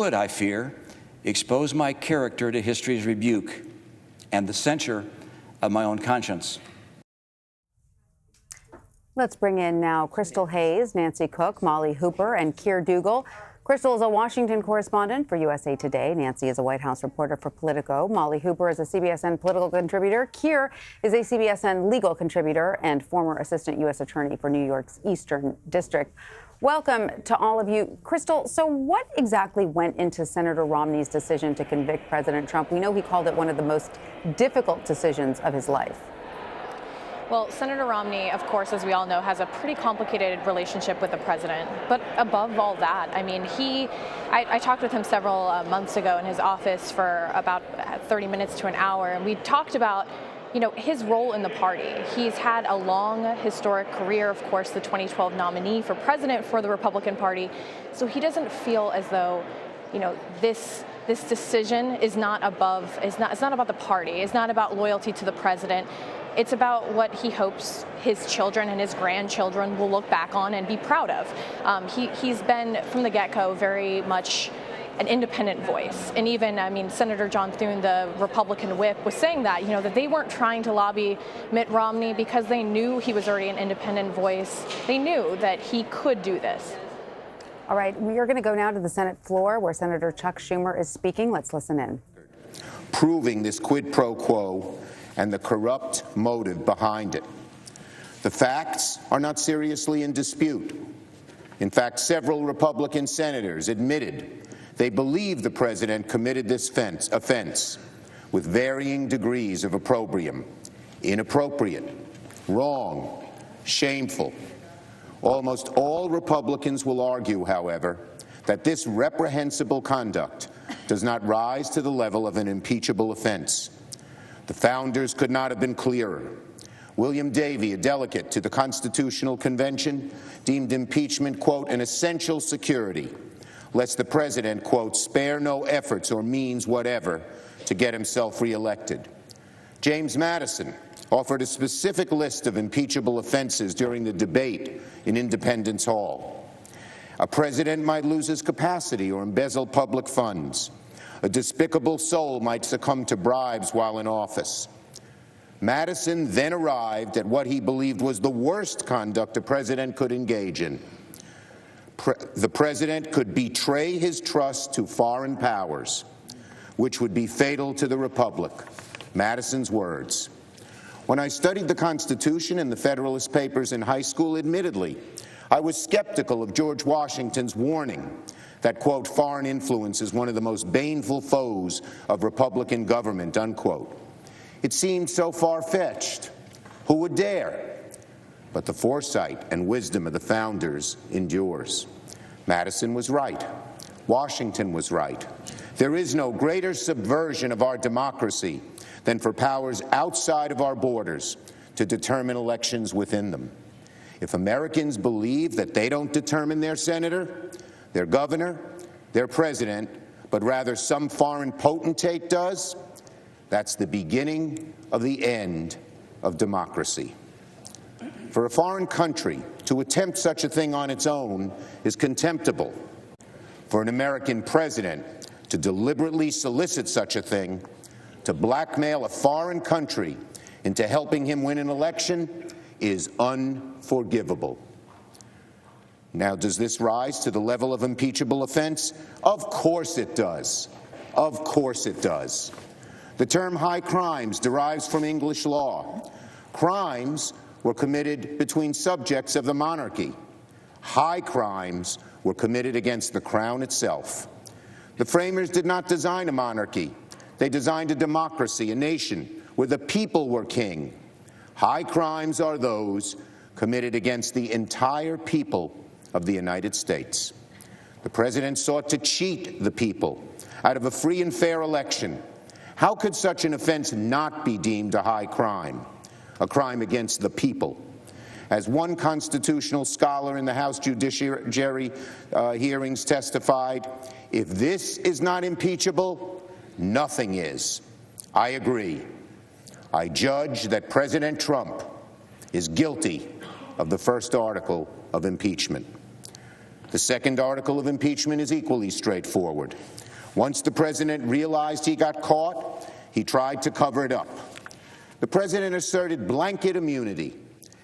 Would, I fear, expose my character to history's rebuke and the censure of my own conscience. Let's bring in now Crystal Hayes, Nancy Cook, Molly Hooper, and Keir Dougal. Crystal is a Washington correspondent for USA Today. Nancy is a White House reporter for Politico. Molly Hooper is a CBSN political contributor. Keir is a CBSN legal contributor and former assistant U.S. attorney for New York's Eastern District. Welcome to all of you. Crystal, so what exactly went into Senator Romney's decision to convict President Trump? We know he called it one of the most difficult decisions of his life. Well, Senator Romney, of course, as we all know, has a pretty complicated relationship with the president. But above all that, I mean, I talked with him several months ago in his office for about 30 minutes to an hour, and we talked about, you know, his role in the party. He's had a long historic career, of course, the 2012 nominee for president for the Republican Party. So he doesn't feel as though, you know, this decision is not above, it's not about the party. It's not about loyalty to the president. It's about what he hopes his children and his grandchildren will look back on and be proud of. He's been, from the get-go, very much an independent voice. And even, I mean, Senator John Thune, the Republican whip, was saying that, you know, that they weren't trying to lobby Mitt Romney because they knew he was already an independent voice. They knew that he could do this. All right, we are going to go now to the Senate floor where Senator Chuck Schumer is speaking. Let's listen in. Proving this quid pro quo and the corrupt motive behind it. The facts are not seriously in dispute. In fact, several Republican senators admitted they believe the president committed this offense with varying degrees of opprobrium: inappropriate, wrong, shameful. Almost all Republicans will argue, however, that this reprehensible conduct does not rise to the level of an impeachable offense. The founders could not have been clearer. William Davey, a delegate to the Constitutional Convention, deemed impeachment, quote, an essential security, lest the president, quote, spare no efforts or means whatever to get himself reelected. James Madison offered a specific list of impeachable offenses during the debate in Independence Hall. A president might lose his capacity or embezzle public funds. A despicable soul might succumb to bribes while in office. Madison then arrived at what he believed was the worst conduct a president could engage in. The president could betray his trust to foreign powers, which would be fatal to the republic. Madison's words. When I studied the Constitution and the Federalist Papers in high school, admittedly, I was skeptical of George Washington's warning that, quote, foreign influence is one of the most baneful foes of Republican government, unquote. It seemed so far-fetched. Who would dare? But the foresight and wisdom of the founders endures. Madison was right. Washington was right. There is no greater subversion of our democracy than for powers outside of our borders to determine elections within them. If Americans believe that they don't determine their senator, their governor, their president, but rather some foreign potentate does, that's the beginning of the end of democracy. For a foreign country to attempt such a thing on its own is contemptible. For an American president to deliberately solicit such a thing, to blackmail a foreign country into helping him win an election, is unforgivable. Now, does this rise to the level of impeachable offense? Of course it does. Of course it does. The term high crimes derives from English law. Crimes were committed between subjects of the monarchy. High crimes were committed against the crown itself. The framers did not design a monarchy. They designed a democracy, a nation where the people were king. High crimes are those committed against the entire people of the United States. The president sought to cheat the people out of a free and fair election. How could such an offense not be deemed a high crime, a crime against the people? As one constitutional scholar in the House Judiciary hearings testified, if this is not impeachable, nothing is. I agree. I judge that President Trump is guilty of the first article of impeachment. The second article of impeachment is equally straightforward. Once the president realized he got caught, he tried to cover it up. The president asserted blanket immunity.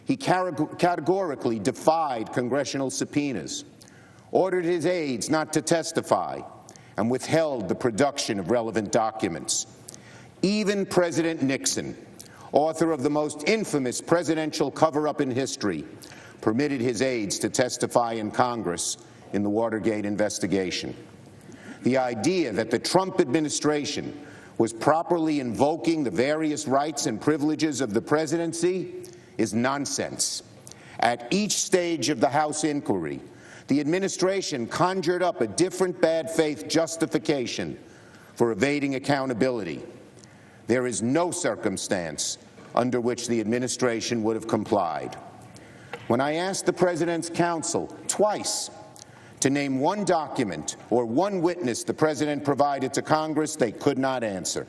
He categorically defied congressional subpoenas, ordered his aides not to testify, and withheld the production of relevant documents. Even President Nixon, author of the most infamous presidential cover-up in history, permitted his aides to testify in Congress in the Watergate investigation. The idea that the Trump administration was properly invoking the various rights and privileges of the presidency is nonsense. At each stage of the House inquiry, the administration conjured up a different bad faith justification for evading accountability. There is no circumstance under which the administration would have complied. When I asked the President's counsel twice to name one document or one witness the President provided to Congress, they could not answer.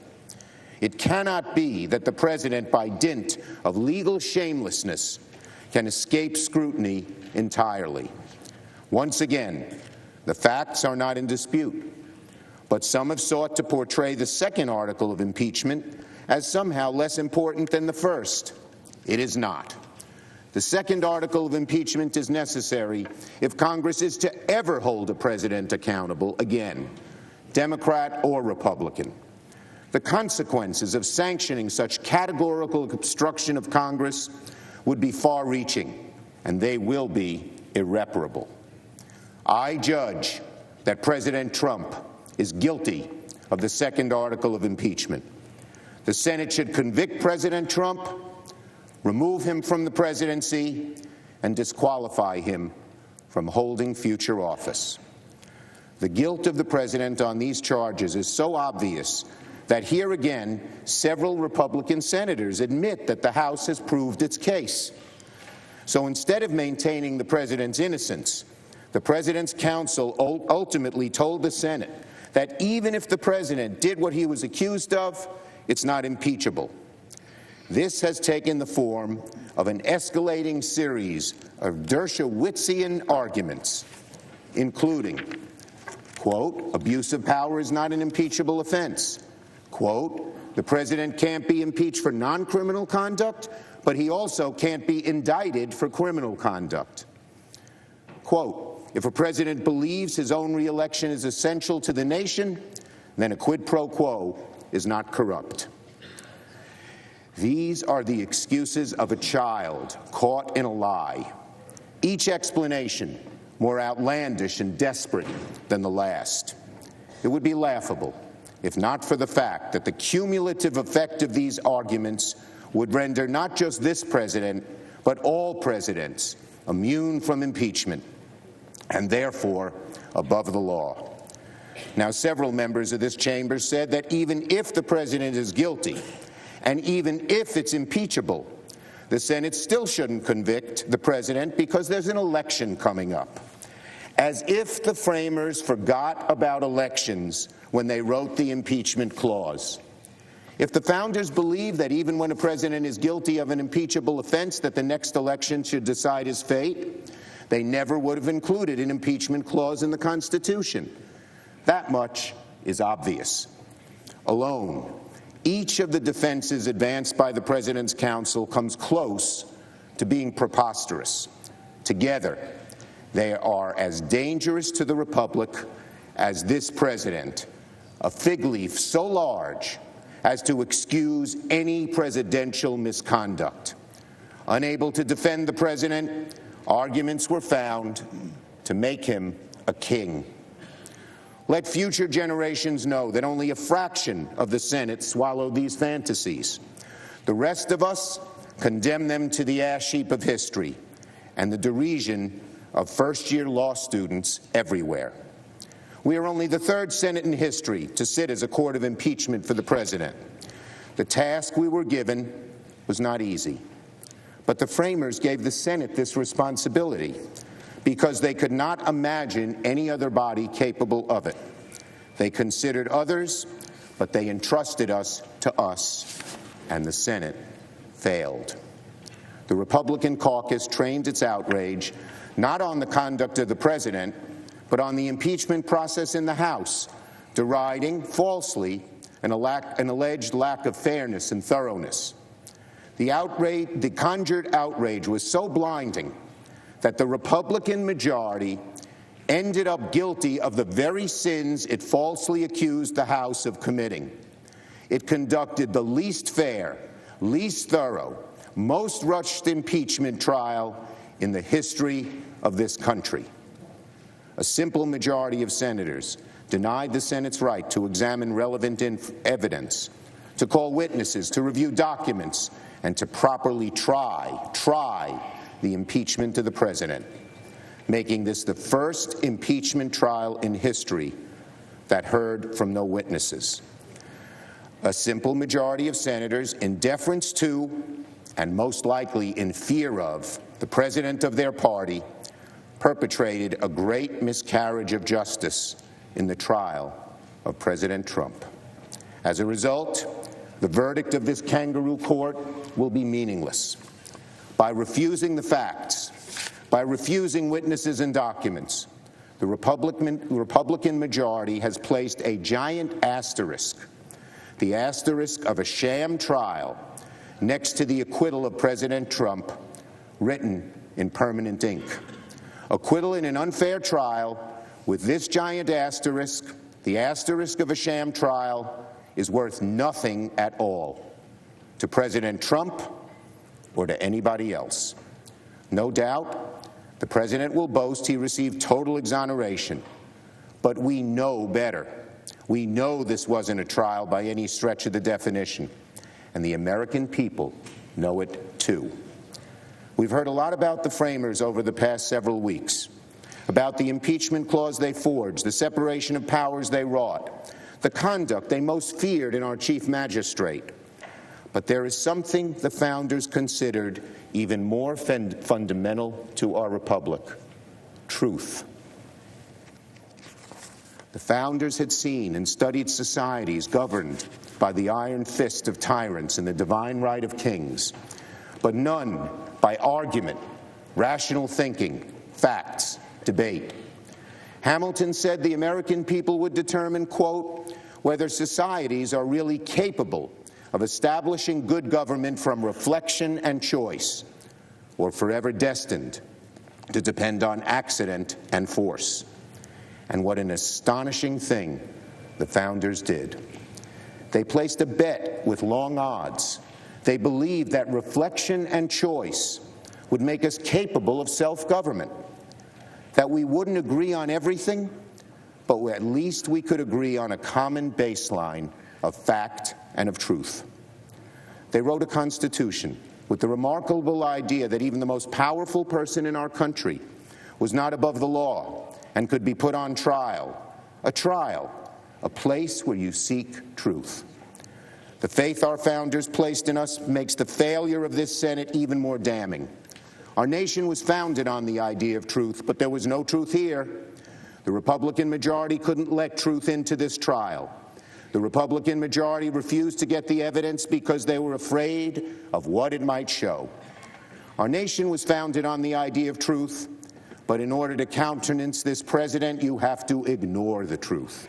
It cannot be that the President, by dint of legal shamelessness, can escape scrutiny entirely. Once again, the facts are not in dispute, but some have sought to portray the second article of impeachment as somehow less important than the first. It is not. The second article of impeachment is necessary if Congress is to ever hold a president accountable again, Democrat or Republican. The consequences of sanctioning such categorical obstruction of Congress would be far-reaching, and they will be irreparable. I judge that President Trump is guilty of the second article of impeachment. The Senate should convict President Trump, remove him from the presidency, and disqualify him from holding future office. The guilt of the president on these charges is so obvious that here again, several Republican senators admit that the House has proved its case. So instead of maintaining the president's innocence, the president's counsel ultimately told the Senate that even if the president did what he was accused of, it's not impeachable. This has taken the form of an escalating series of Dershowitzian arguments, including, quote, abuse of power is not an impeachable offense. Quote, the president can't be impeached for non-criminal conduct, but he also can't be indicted for criminal conduct. Quote, if a president believes his own re-election is essential to the nation, then a quid pro quo is not corrupt. These are the excuses of a child caught in a lie, each explanation more outlandish and desperate than the last. It would be laughable if not for the fact that the cumulative effect of these arguments would render not just this president, but all presidents immune from impeachment and therefore above the law. Now, several members of this chamber said that even if the president is guilty, and even if it's impeachable, the Senate still shouldn't convict the president because there's an election coming up. As if the framers forgot about elections when they wrote the impeachment clause. If the founders believed that even when a president is guilty of an impeachable offense that the next election should decide his fate, they never would have included an impeachment clause in the Constitution. That much is obvious. Alone, each of the defenses advanced by the President's counsel comes close to being preposterous. Together, they are as dangerous to the Republic as this president, a fig leaf so large as to excuse any presidential misconduct. Unable to defend the president, arguments were found to make him a king. Let future generations know that only a fraction of the Senate swallowed these fantasies. The rest of us condemn them to the ash heap of history and the derision of first-year law students everywhere. We are only the third Senate in history to sit as a court of impeachment for the president. The task we were given was not easy, but the framers gave the Senate this responsibility because they could not imagine any other body capable of it. They considered others, but they entrusted us to us, and the Senate failed. The Republican caucus trained its outrage not on the conduct of the president, but on the impeachment process in the House, deriding, falsely, an alleged lack of fairness and thoroughness. The conjured outrage was so blinding that the Republican majority ended up guilty of the very sins it falsely accused the House of committing. It conducted the least fair, least thorough, most rushed impeachment trial in the history of this country. A simple majority of senators denied the Senate's right to examine relevant evidence, to call witnesses, to review documents, and to properly try the impeachment of the president, making this the first impeachment trial in history that heard from no witnesses. A simple majority of senators, in deference to, and most likely in fear of, the president of their party, perpetrated a great miscarriage of justice in the trial of President Trump. As a result, the verdict of this kangaroo court will be meaningless. By refusing the facts, by refusing witnesses and documents, the Republican majority has placed a giant asterisk, the asterisk of a sham trial, next to the acquittal of President Trump, written in permanent ink. Acquittal in an unfair trial with this giant asterisk, the asterisk of a sham trial, is worth nothing at all to President Trump or to anybody else. No doubt, the president will boast he received total exoneration, but we know better. We know this wasn't a trial by any stretch of the definition, and the American people know it too. We've heard a lot about the framers over the past several weeks, about the impeachment clause they forged, the separation of powers they wrought, the conduct they most feared in our chief magistrate. But there is something the founders considered even more fundamental to our republic: truth. The founders had seen and studied societies governed by the iron fist of tyrants and the divine right of kings, but none by argument, rational thinking, facts, debate. Hamilton said the American people would determine, quote, whether societies are really capable of establishing good government from reflection and choice, or forever destined to depend on accident and force. And what an astonishing thing the founders did. They placed a bet with long odds. They believed that reflection and choice would make us capable of self-government, that we wouldn't agree on everything, but at least we could agree on a common baseline of fact and of truth. They wrote a constitution with the remarkable idea that even the most powerful person in our country was not above the law and could be put on trial, a place where you seek truth. The faith our founders placed in us makes the failure of this Senate even more damning. Our nation was founded on the idea of truth, but there was no truth here. The Republican majority couldn't let truth into this trial. The Republican majority refused to get the evidence because they were afraid of what it might show. Our nation was founded on the idea of truth, but in order to countenance this president, you have to ignore the truth.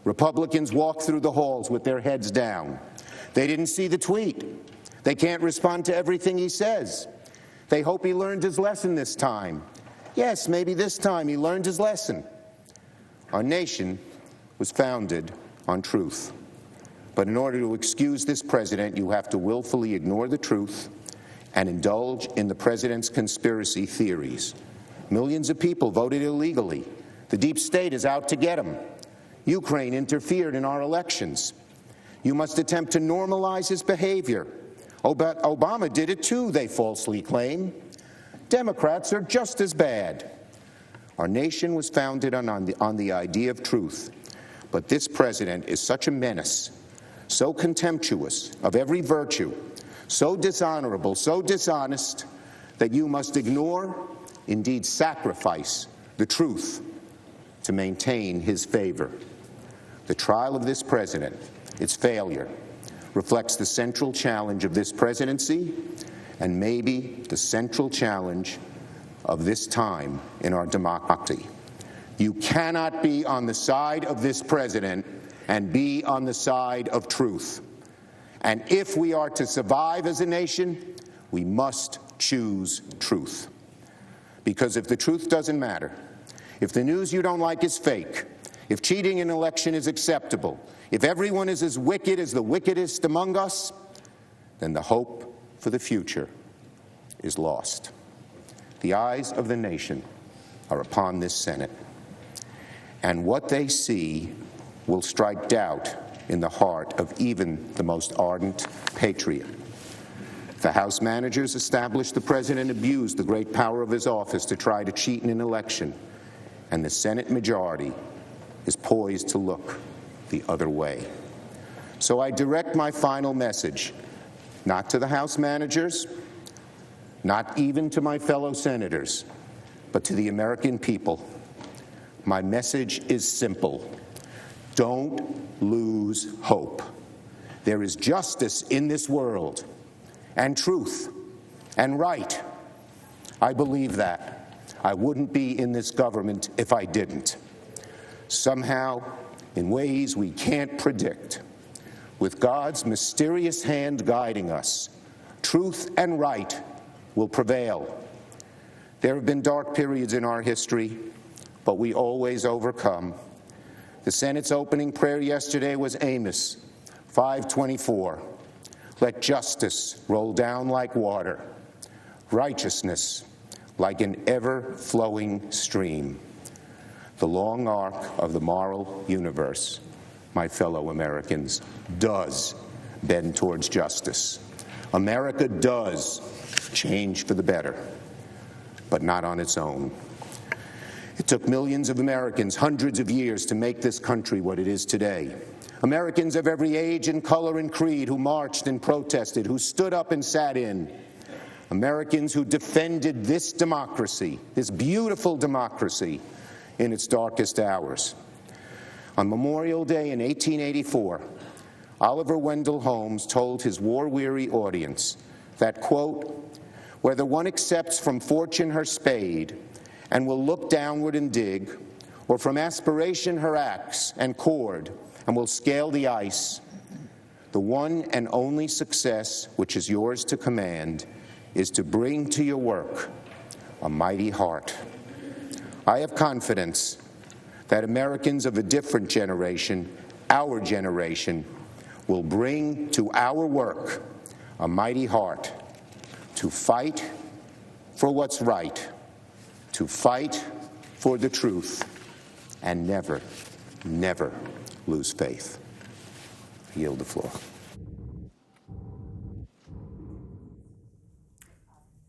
Republicans walk through the halls with their heads down. They didn't see the tweet. They can't respond to everything he says. They hope he learned his lesson this time. Yes, maybe this time he learned his lesson. Our nation was founded on truth. But in order to excuse this president, you have to willfully ignore the truth and indulge in the president's conspiracy theories. Millions of people voted illegally. The deep state is out to get them. Ukraine interfered in our elections. You must attempt to normalize his behavior. Obama did it too, they falsely claim. Democrats are just as bad. Our nation was founded on the idea of truth. But this president is such a menace, so contemptuous of every virtue, so dishonorable, so dishonest, that you must ignore, indeed sacrifice, the truth to maintain his favor. The trial of this president, its failure, reflects the central challenge of this presidency and maybe the central challenge of this time in our democracy. You cannot be on the side of this president and be on the side of truth. And if we are to survive as a nation, we must choose truth. Because if the truth doesn't matter, if the news you don't like is fake, if cheating in an election is acceptable, if everyone is as wicked as the wickedest among us, then the hope for the future is lost. The eyes of the nation are upon this Senate, and what they see will strike doubt in the heart of even the most ardent patriot. The House managers established the president abused the great power of his office to try to cheat in an election, and the Senate majority is poised to look the other way. So I direct my final message, not to the House managers, not even to my fellow senators, but to the American people. My message is simple. Don't lose hope. There is justice in this world, and truth, and right. I believe that. I wouldn't be in this government if I didn't. Somehow, in ways we can't predict, with God's mysterious hand guiding us, truth and right will prevail. There have been dark periods in our history, but we always overcome. The Senate's opening prayer yesterday was Amos 5:24. Let justice roll down like water, righteousness like an ever-flowing stream. The long arc of the moral universe, my fellow Americans, does bend towards justice. America does change for the better, but not on its own. It took millions of Americans hundreds of years to make this country what it is today. Americans of every age and color and creed who marched and protested, who stood up and sat in. Americans who defended this democracy, this beautiful democracy, in its darkest hours. On Memorial Day in 1884, Oliver Wendell Holmes told his war-weary audience that, quote, whether one accepts from fortune her spade and will look downward and dig, or from aspiration her axe and cord, and will scale the ice, the one and only success which is yours to command is to bring to your work a mighty heart. I have confidence that Americans of a different generation, our generation, will bring to our work a mighty heart to fight for what's right, to fight for the truth, and never, never lose faith. I yield the floor.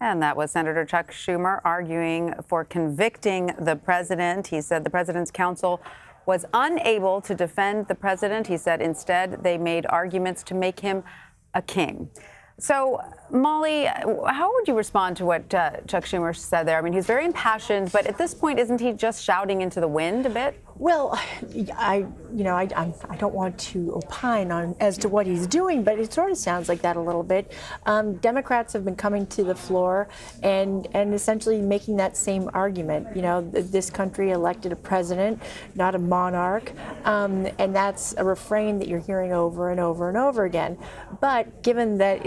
And that was Senator Chuck Schumer arguing for convicting the president. He said the president's counsel was unable to defend the president. He said instead they made arguments to make him a king. So, Molly, how would you respond to what Chuck Schumer said there? I mean, he's very impassioned, but at this point, isn't he just shouting into the wind a bit? Well, I don't want to opine on as to what he's doing, but it sort of sounds like that a little bit. Democrats have been coming to the floor and essentially making that same argument. You know, this country elected a president, not a monarch, and that's a refrain that you're hearing over and over and over again. But given that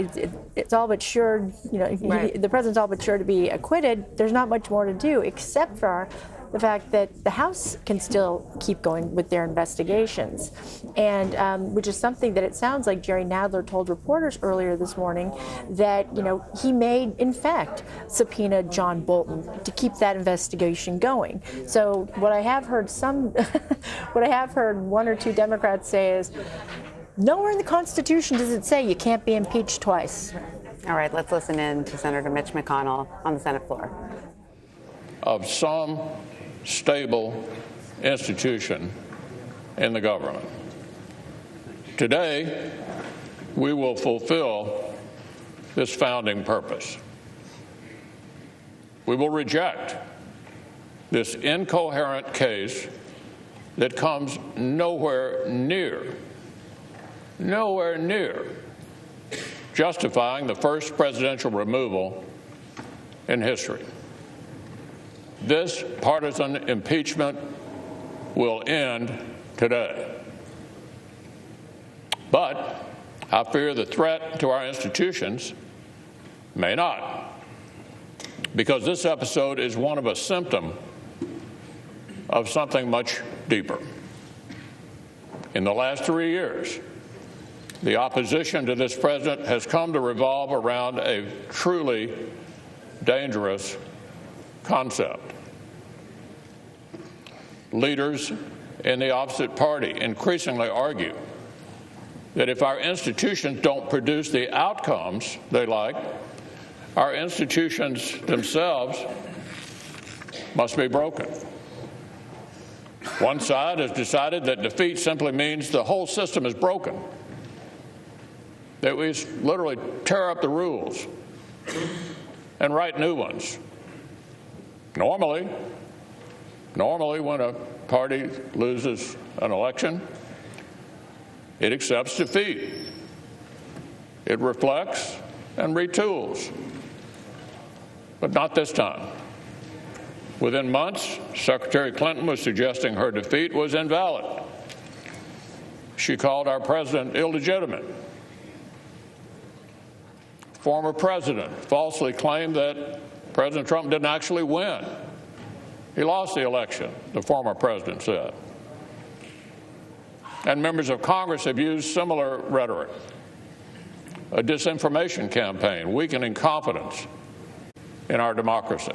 it's all but sure, you know, right, the president's all but sure to be acquitted, there's not much more to do except for the fact that the House can still keep going with their investigations, and which is something that it sounds like Jerry Nadler told reporters earlier this morning that, you know, he may in fact subpoena John Bolton to keep that investigation going. So what I have heard one or two Democrats say is, nowhere in the Constitution does it say you can't be impeached twice. All right, let's listen in to Senator Mitch McConnell on the Senate floor. Of some stable institution in the government. Today, we will fulfill this founding purpose. We will reject this incoherent case that comes nowhere near justifying the first presidential removal in history. This partisan impeachment will end today. But I fear the threat to our institutions may not, because this episode is one of a symptom of something much deeper. In the last 3 years, the opposition to this president has come to revolve around a truly dangerous concept. Leaders in the opposite party increasingly argue that if our institutions don't produce the outcomes they like, our institutions themselves must be broken. One side has decided that defeat simply means the whole system is broken, that we literally tear up the rules and write new ones. Normally, when a party loses an election, it accepts defeat. It reflects and retools. But not this time. Within months, Secretary Clinton was suggesting her defeat was invalid. She called our president illegitimate. Former president falsely claimed that President Trump didn't actually win. He lost the election, the former president said. And members of Congress have used similar rhetoric. A disinformation campaign, weakening confidence in our democracy.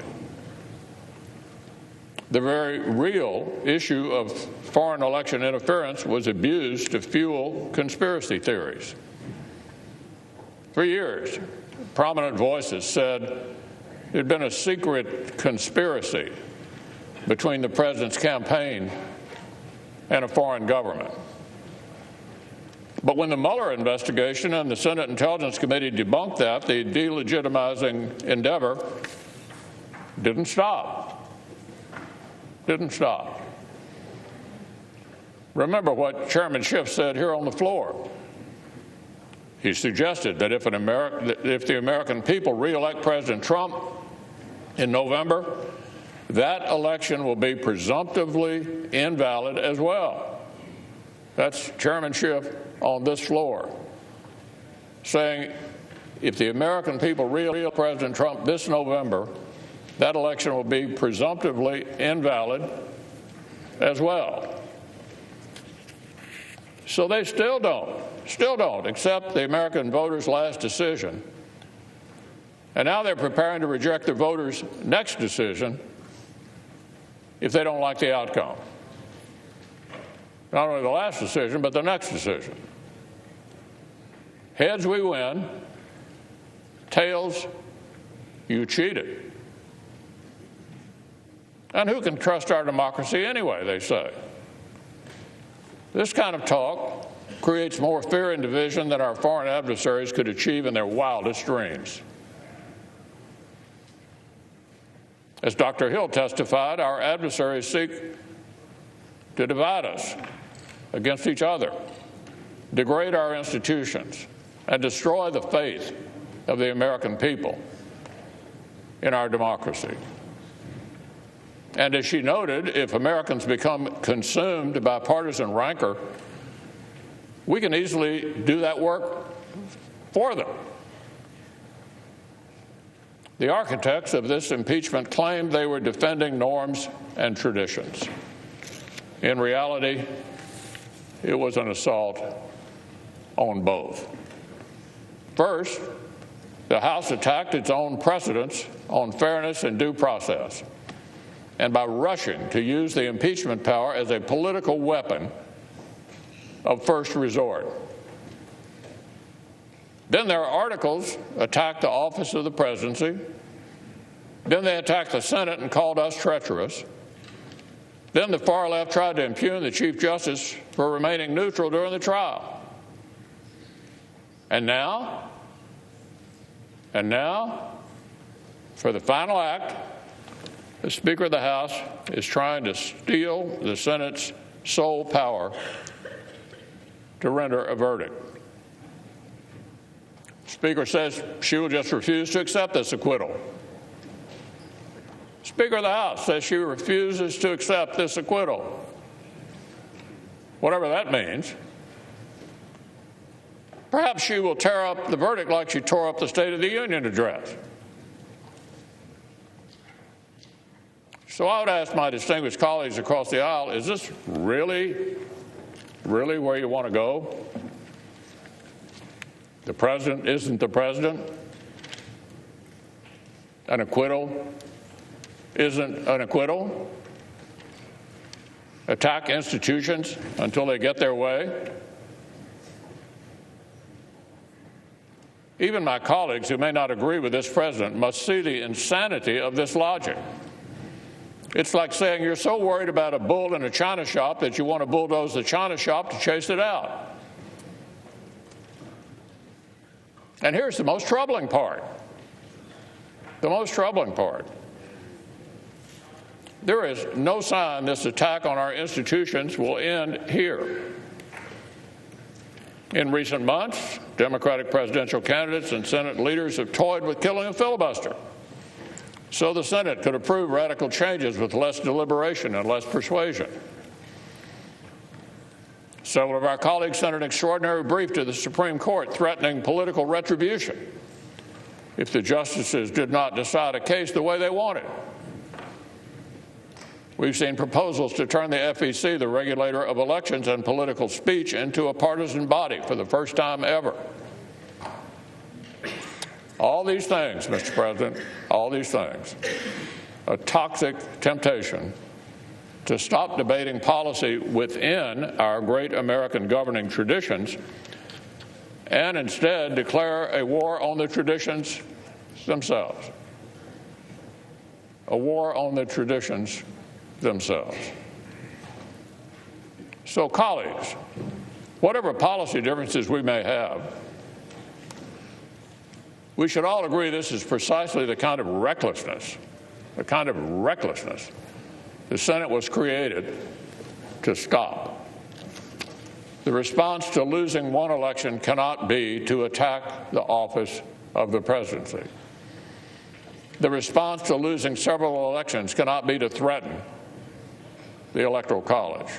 The very real issue of foreign election interference was abused to fuel conspiracy theories. For years, prominent voices said there had been a secret conspiracy between the president's campaign and a foreign government. But when the Mueller investigation and the Senate Intelligence Committee debunked that, the delegitimizing endeavor didn't stop. Didn't stop. Remember what Chairman Schiff said here on the floor. He suggested that if the American people re-elect President Trump in November, that election will be presumptively invalid as well. That's Chairman Schiff on this floor, saying if the American people re-elect President Trump this November, that election will be presumptively invalid as well. So they still don't accept the American voters' last decision. And now they're preparing to reject the voters' next decision if they don't like the outcome. Not only the last decision, but the next decision. Heads, we win. Tails, you cheated. And who can trust our democracy anyway, they say. This kind of talk creates more fear and division than our foreign adversaries could achieve in their wildest dreams. As Dr. Hill testified, our adversaries seek to divide us against each other, degrade our institutions, and destroy the faith of the American people in our democracy. And as she noted, if Americans become consumed by partisan rancor, we can easily do that work for them. The architects of this impeachment claimed they were defending norms and traditions. In reality, it was an assault on both. First, the House attacked its own precedents on fairness and due process, and by rushing to use the impeachment power as a political weapon of first resort. Then their articles attacked the office of the presidency. Then they attacked the Senate and called us treacherous. Then the far left tried to impugn the Chief Justice for remaining neutral during the trial. And now, for the final act, the Speaker of the House is trying to steal the Senate's sole power to render a verdict. The Speaker says she will just refuse to accept this acquittal. Speaker of the House says she refuses to accept this acquittal. whatever that means. Perhaps she will tear up the verdict like she tore up the State of the Union address. So I would ask my distinguished colleagues across the aisle, is this really where you want to go? The president isn't the president. An acquittal isn't an acquittal. Attack institutions until they get their way. Even my colleagues who may not agree with this president must see the insanity of this logic. It's like saying you're so worried about a bull in a china shop that you want to bulldoze the china shop to chase it out. And here's the most troubling part. The most troubling part. There is no sign this attack on our institutions will end here. In recent months, Democratic presidential candidates and Senate leaders have toyed with killing a filibuster so the Senate could approve radical changes with less deliberation and less persuasion. Several of our colleagues sent an extraordinary brief to the Supreme Court threatening political retribution if the justices did not decide a case the way they wanted. We've seen proposals to turn the FEC, the regulator of elections and political speech, into a partisan body for the first time ever. All these things, Mr. President, all these things, a toxic temptation to stop debating policy within our great American governing traditions and instead declare a war on the traditions themselves. A war on the traditions themselves. So, colleagues, whatever policy differences we may have, we should all agree this is precisely the kind of recklessness the Senate was created to stop. The response to losing one election cannot be to attack the office of the presidency. The response to losing several elections cannot be to threaten the Electoral College.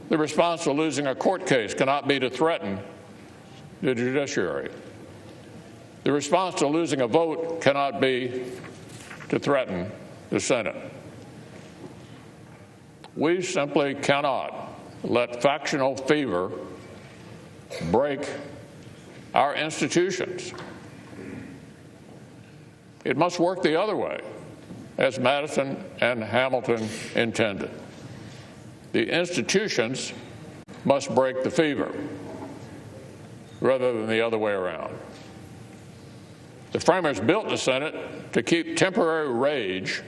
The response to losing a court case cannot be to threaten the judiciary. The response to losing a vote cannot be to threaten the Senate. We simply cannot let factional fever break our institutions. It must work the other way, as Madison and Hamilton intended. The institutions must break the fever rather than the other way around. The framers built the Senate to keep temporary rage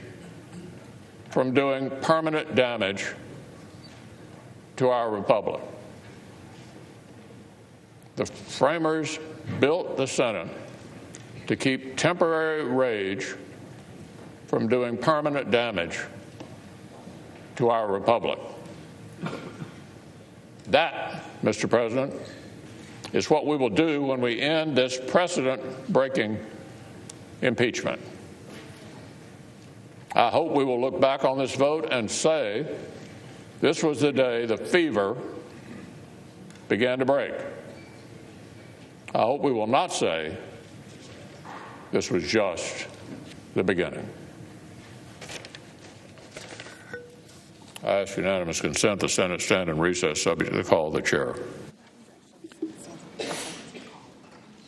from doing permanent damage to our republic. The framers built the Senate to keep temporary rage from doing permanent damage to our republic. That, Mr. President, is what we will do when we end this precedent-breaking impeachment. I hope we will look back on this vote and say this was the day the fever began to break. I hope we will not say this was just the beginning. I ask unanimous consent the Senate stand in recess subject to the call of the chair.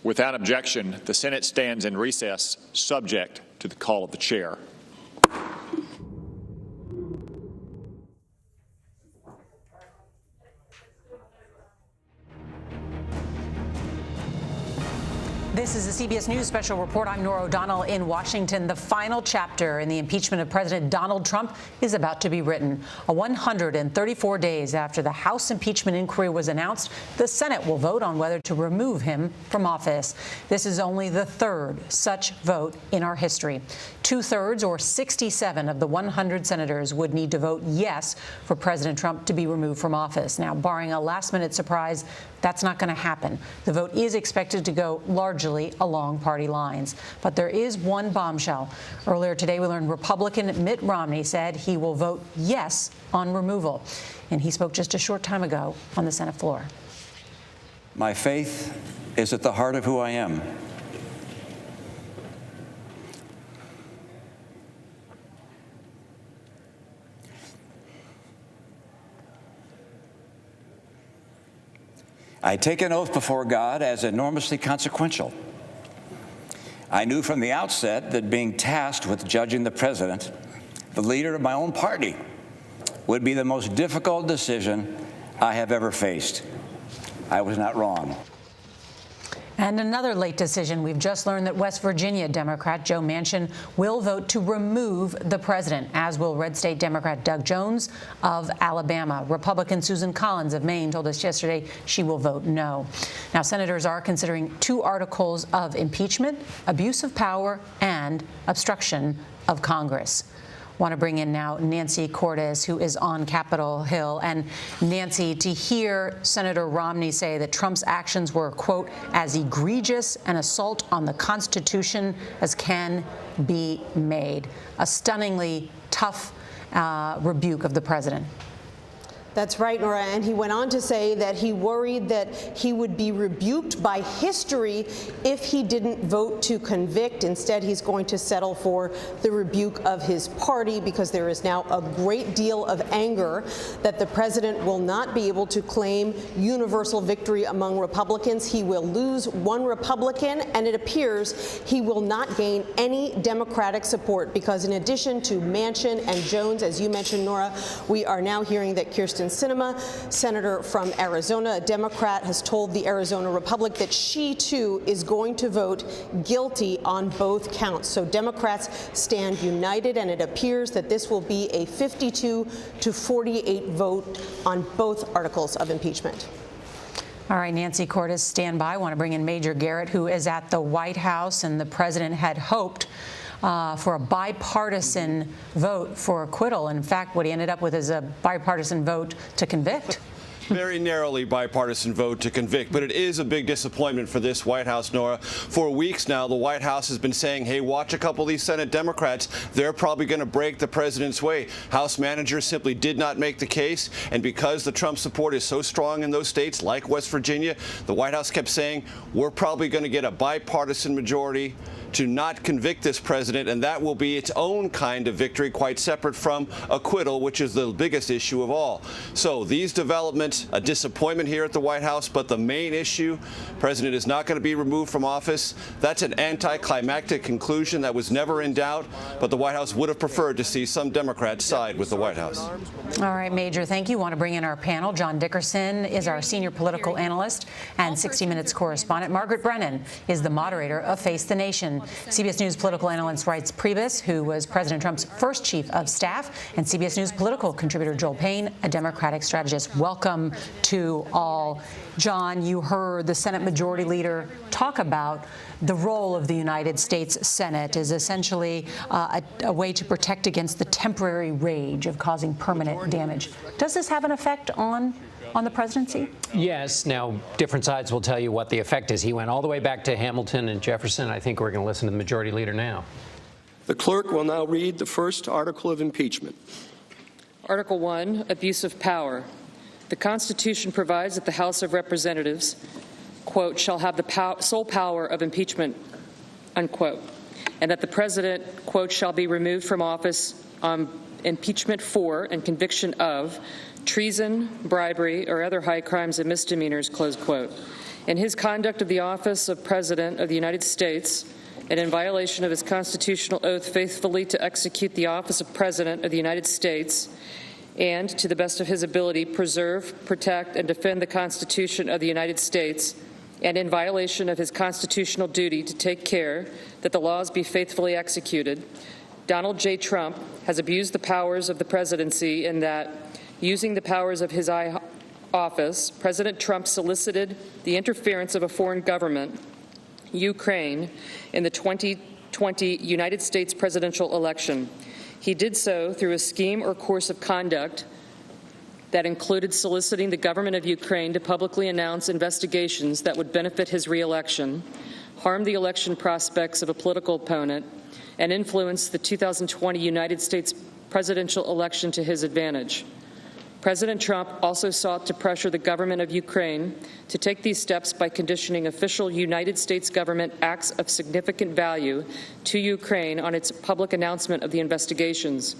Without objection, the Senate stands in recess subject to the call of the chair. This is a CBS News special report. I'm Norah O'Donnell in Washington. The final chapter in the impeachment of President Donald Trump is about to be written. 134 days after the House impeachment inquiry was announced, the Senate will vote on whether to remove him from office. This is only the third such vote in our history. 2/3, or 67 of the 100 senators, would need to vote yes for President Trump to be removed from office. Now, barring a last-minute surprise, that's not going to happen. The vote is expected to go largely usually along party lines. But there is one bombshell. Earlier today, we learned Republican Mitt Romney said he will vote yes on removal. And he spoke just a short time ago on the Senate floor. My faith is at the heart of who I am. I take an oath before God as enormously consequential. I knew from the outset that being tasked with judging the president, the leader of my own party, would be the most difficult decision I have ever faced. I was not wrong. And another late decision. We've just learned that West Virginia Democrat Joe Manchin will vote to remove the president, as will Red State Democrat Doug Jones of Alabama. Republican Susan Collins of Maine told us yesterday she will vote no. Now, senators are considering 2 articles of impeachment, abuse of power, and obstruction of Congress. Want to bring in now Nancy Cordes, who is on Capitol Hill. And Nancy, to hear Senator Romney say that Trump's actions were, quote, as egregious an assault on the Constitution as can be made. A stunningly tough rebuke of the president. That's right, Nora, and he went on to say that he worried that he would be rebuked by history if he didn't vote to convict. Instead, he's going to settle for the rebuke of his party because there is now a great deal of anger that the president will not be able to claim universal victory among Republicans. He will lose 1 Republican, and it appears he will not gain any Democratic support because in addition to Manchin and Jones, as you mentioned, Nora, we are now hearing that Kyrsten Sinema, senator from Arizona, a Democrat, has told the Arizona Republic that she, too, is going to vote guilty on both counts. So Democrats stand united, and it appears that this will be a 52-48 vote on both articles of impeachment. All right, Nancy Cordes, stand by. I want to bring in Major Garrett, who is at the White House, and the president had hoped for a bipartisan vote for acquittal. In fact, what he ended up with is a bipartisan vote to convict. Very narrowly bipartisan vote to convict, but it is a big disappointment for this White House, Nora. For weeks now, the White House has been saying, hey, watch a couple of these Senate Democrats. They're probably going to break the president's way. House managers simply did not make the case, and because the Trump support is so strong in those states, like West Virginia, the White House kept saying, we're probably going to get a bipartisan majority to not convict this president, and that will be its own kind of victory, quite separate from acquittal, which is the biggest issue of all. So these developments, a disappointment here at the White House, but the main issue, president is not going to be removed from office. That's an anticlimactic conclusion that was never in doubt, but the White House would have preferred to see some Democrats side with the White House. All right, Major, thank you. Want to bring in our panel. John Dickerson is our senior political analyst and 60 Minutes correspondent. Margaret Brennan is the moderator of Face the Nation. CBS News political analyst Reince Priebus, who was President Trump's first chief of staff, and CBS News political contributor Joel Payne, a Democratic strategist. Welcome to all. John, you heard the Senate Majority Leader talk about the role of the United States Senate is essentially a way to protect against the temporary rage of causing permanent damage. Does this have an effect on the presidency? Yes. Now, different sides will tell you what the effect is. He went all the way back to Hamilton and Jefferson. I think we're going to listen to the Majority Leader now. The clerk will now read the first article of impeachment. Article 1, Abuse of Power. The Constitution provides that the House of Representatives, quote, shall have the sole power of impeachment, unquote, and that the president, quote, shall be removed from office on impeachment for and conviction of treason, bribery, or other high crimes and misdemeanors, close quote. In his conduct of the office of President of the United States, and in violation of his constitutional oath faithfully to execute the office of President of the United States, and, to the best of his ability, preserve, protect, and defend the Constitution of the United States, and in violation of his constitutional duty to take care that the laws be faithfully executed, Donald J. Trump has abused the powers of the presidency in that, using the powers of his office, President Trump solicited the interference of a foreign government, Ukraine, in the 2020 United States presidential election. He did so through a scheme or course of conduct that included soliciting the government of Ukraine to publicly announce investigations that would benefit his re-election, harm the election prospects of a political opponent, and influence the 2020 United States presidential election to his advantage. President Trump also sought to pressure the government of Ukraine to take these steps by conditioning official United States government acts of significant value to Ukraine on its public announcement of the investigations.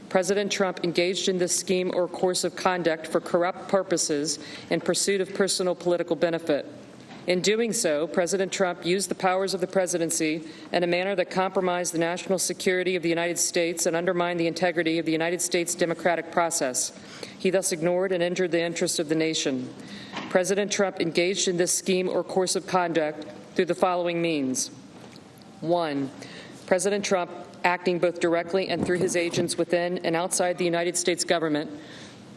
President Trump engaged in this scheme or course of conduct for corrupt purposes in pursuit of personal political benefit. In doing so, President Trump used the powers of the presidency in a manner that compromised the national security of the United States and undermined the integrity of the United States democratic process. He thus ignored and injured the interests of the nation. President Trump engaged in this scheme or course of conduct through the following means. 1. President Trump, acting both directly and through his agents within and outside the United States government,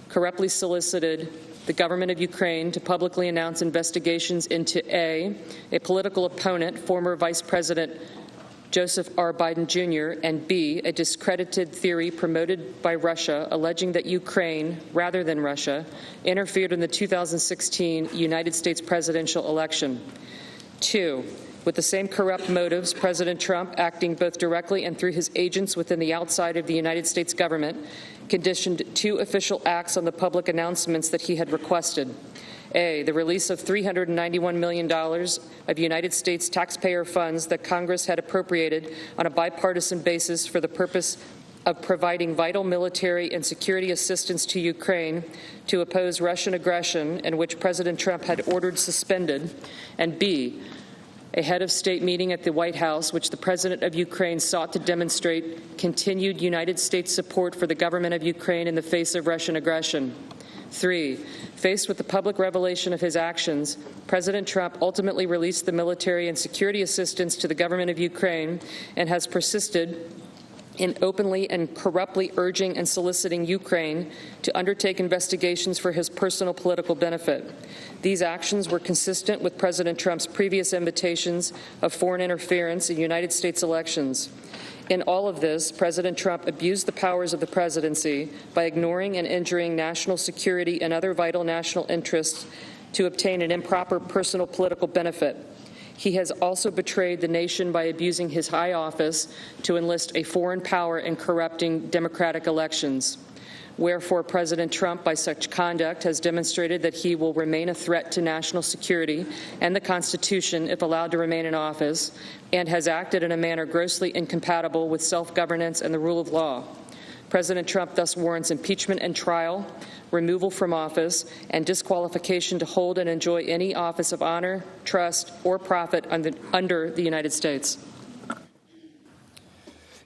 corruptly solicited the government of Ukraine to publicly announce investigations into A, political opponent, former Vice President Joseph R. Biden Jr., and B, a discredited theory promoted by Russia alleging that Ukraine, rather than Russia, interfered in the 2016 United States presidential election. 2, with the same corrupt motives, President Trump, acting both directly and through his agents within the outside of the United States government, conditioned 2 official acts on the public announcements that he had requested. A, the release of $391 million of United States taxpayer funds that Congress had appropriated on a bipartisan basis for the purpose of providing vital military and security assistance to Ukraine to oppose Russian aggression, and which President Trump had ordered suspended. And B, a head of state meeting at the White House, which the President of Ukraine sought to demonstrate continued United States support for the government of Ukraine in the face of Russian aggression. 3, faced with the public revelation of his actions, President Trump ultimately released the military and security assistance to the government of Ukraine and has persisted in openly and corruptly urging and soliciting Ukraine to undertake investigations for his personal political benefit. These actions were consistent with President Trump's previous invitations of foreign interference in United States elections. In all of this, President Trump abused the powers of the presidency by ignoring and injuring national security and other vital national interests to obtain an improper personal political benefit. He has also betrayed the nation by abusing his high office to enlist a foreign power in corrupting democratic elections. Wherefore, President Trump, by such conduct, has demonstrated that he will remain a threat to national security and the Constitution if allowed to remain in office, and has acted in a manner grossly incompatible with self-governance and the rule of law. President Trump thus warrants impeachment and trial, removal from office, and disqualification to hold and enjoy any office of honor, trust, or profit under the United States.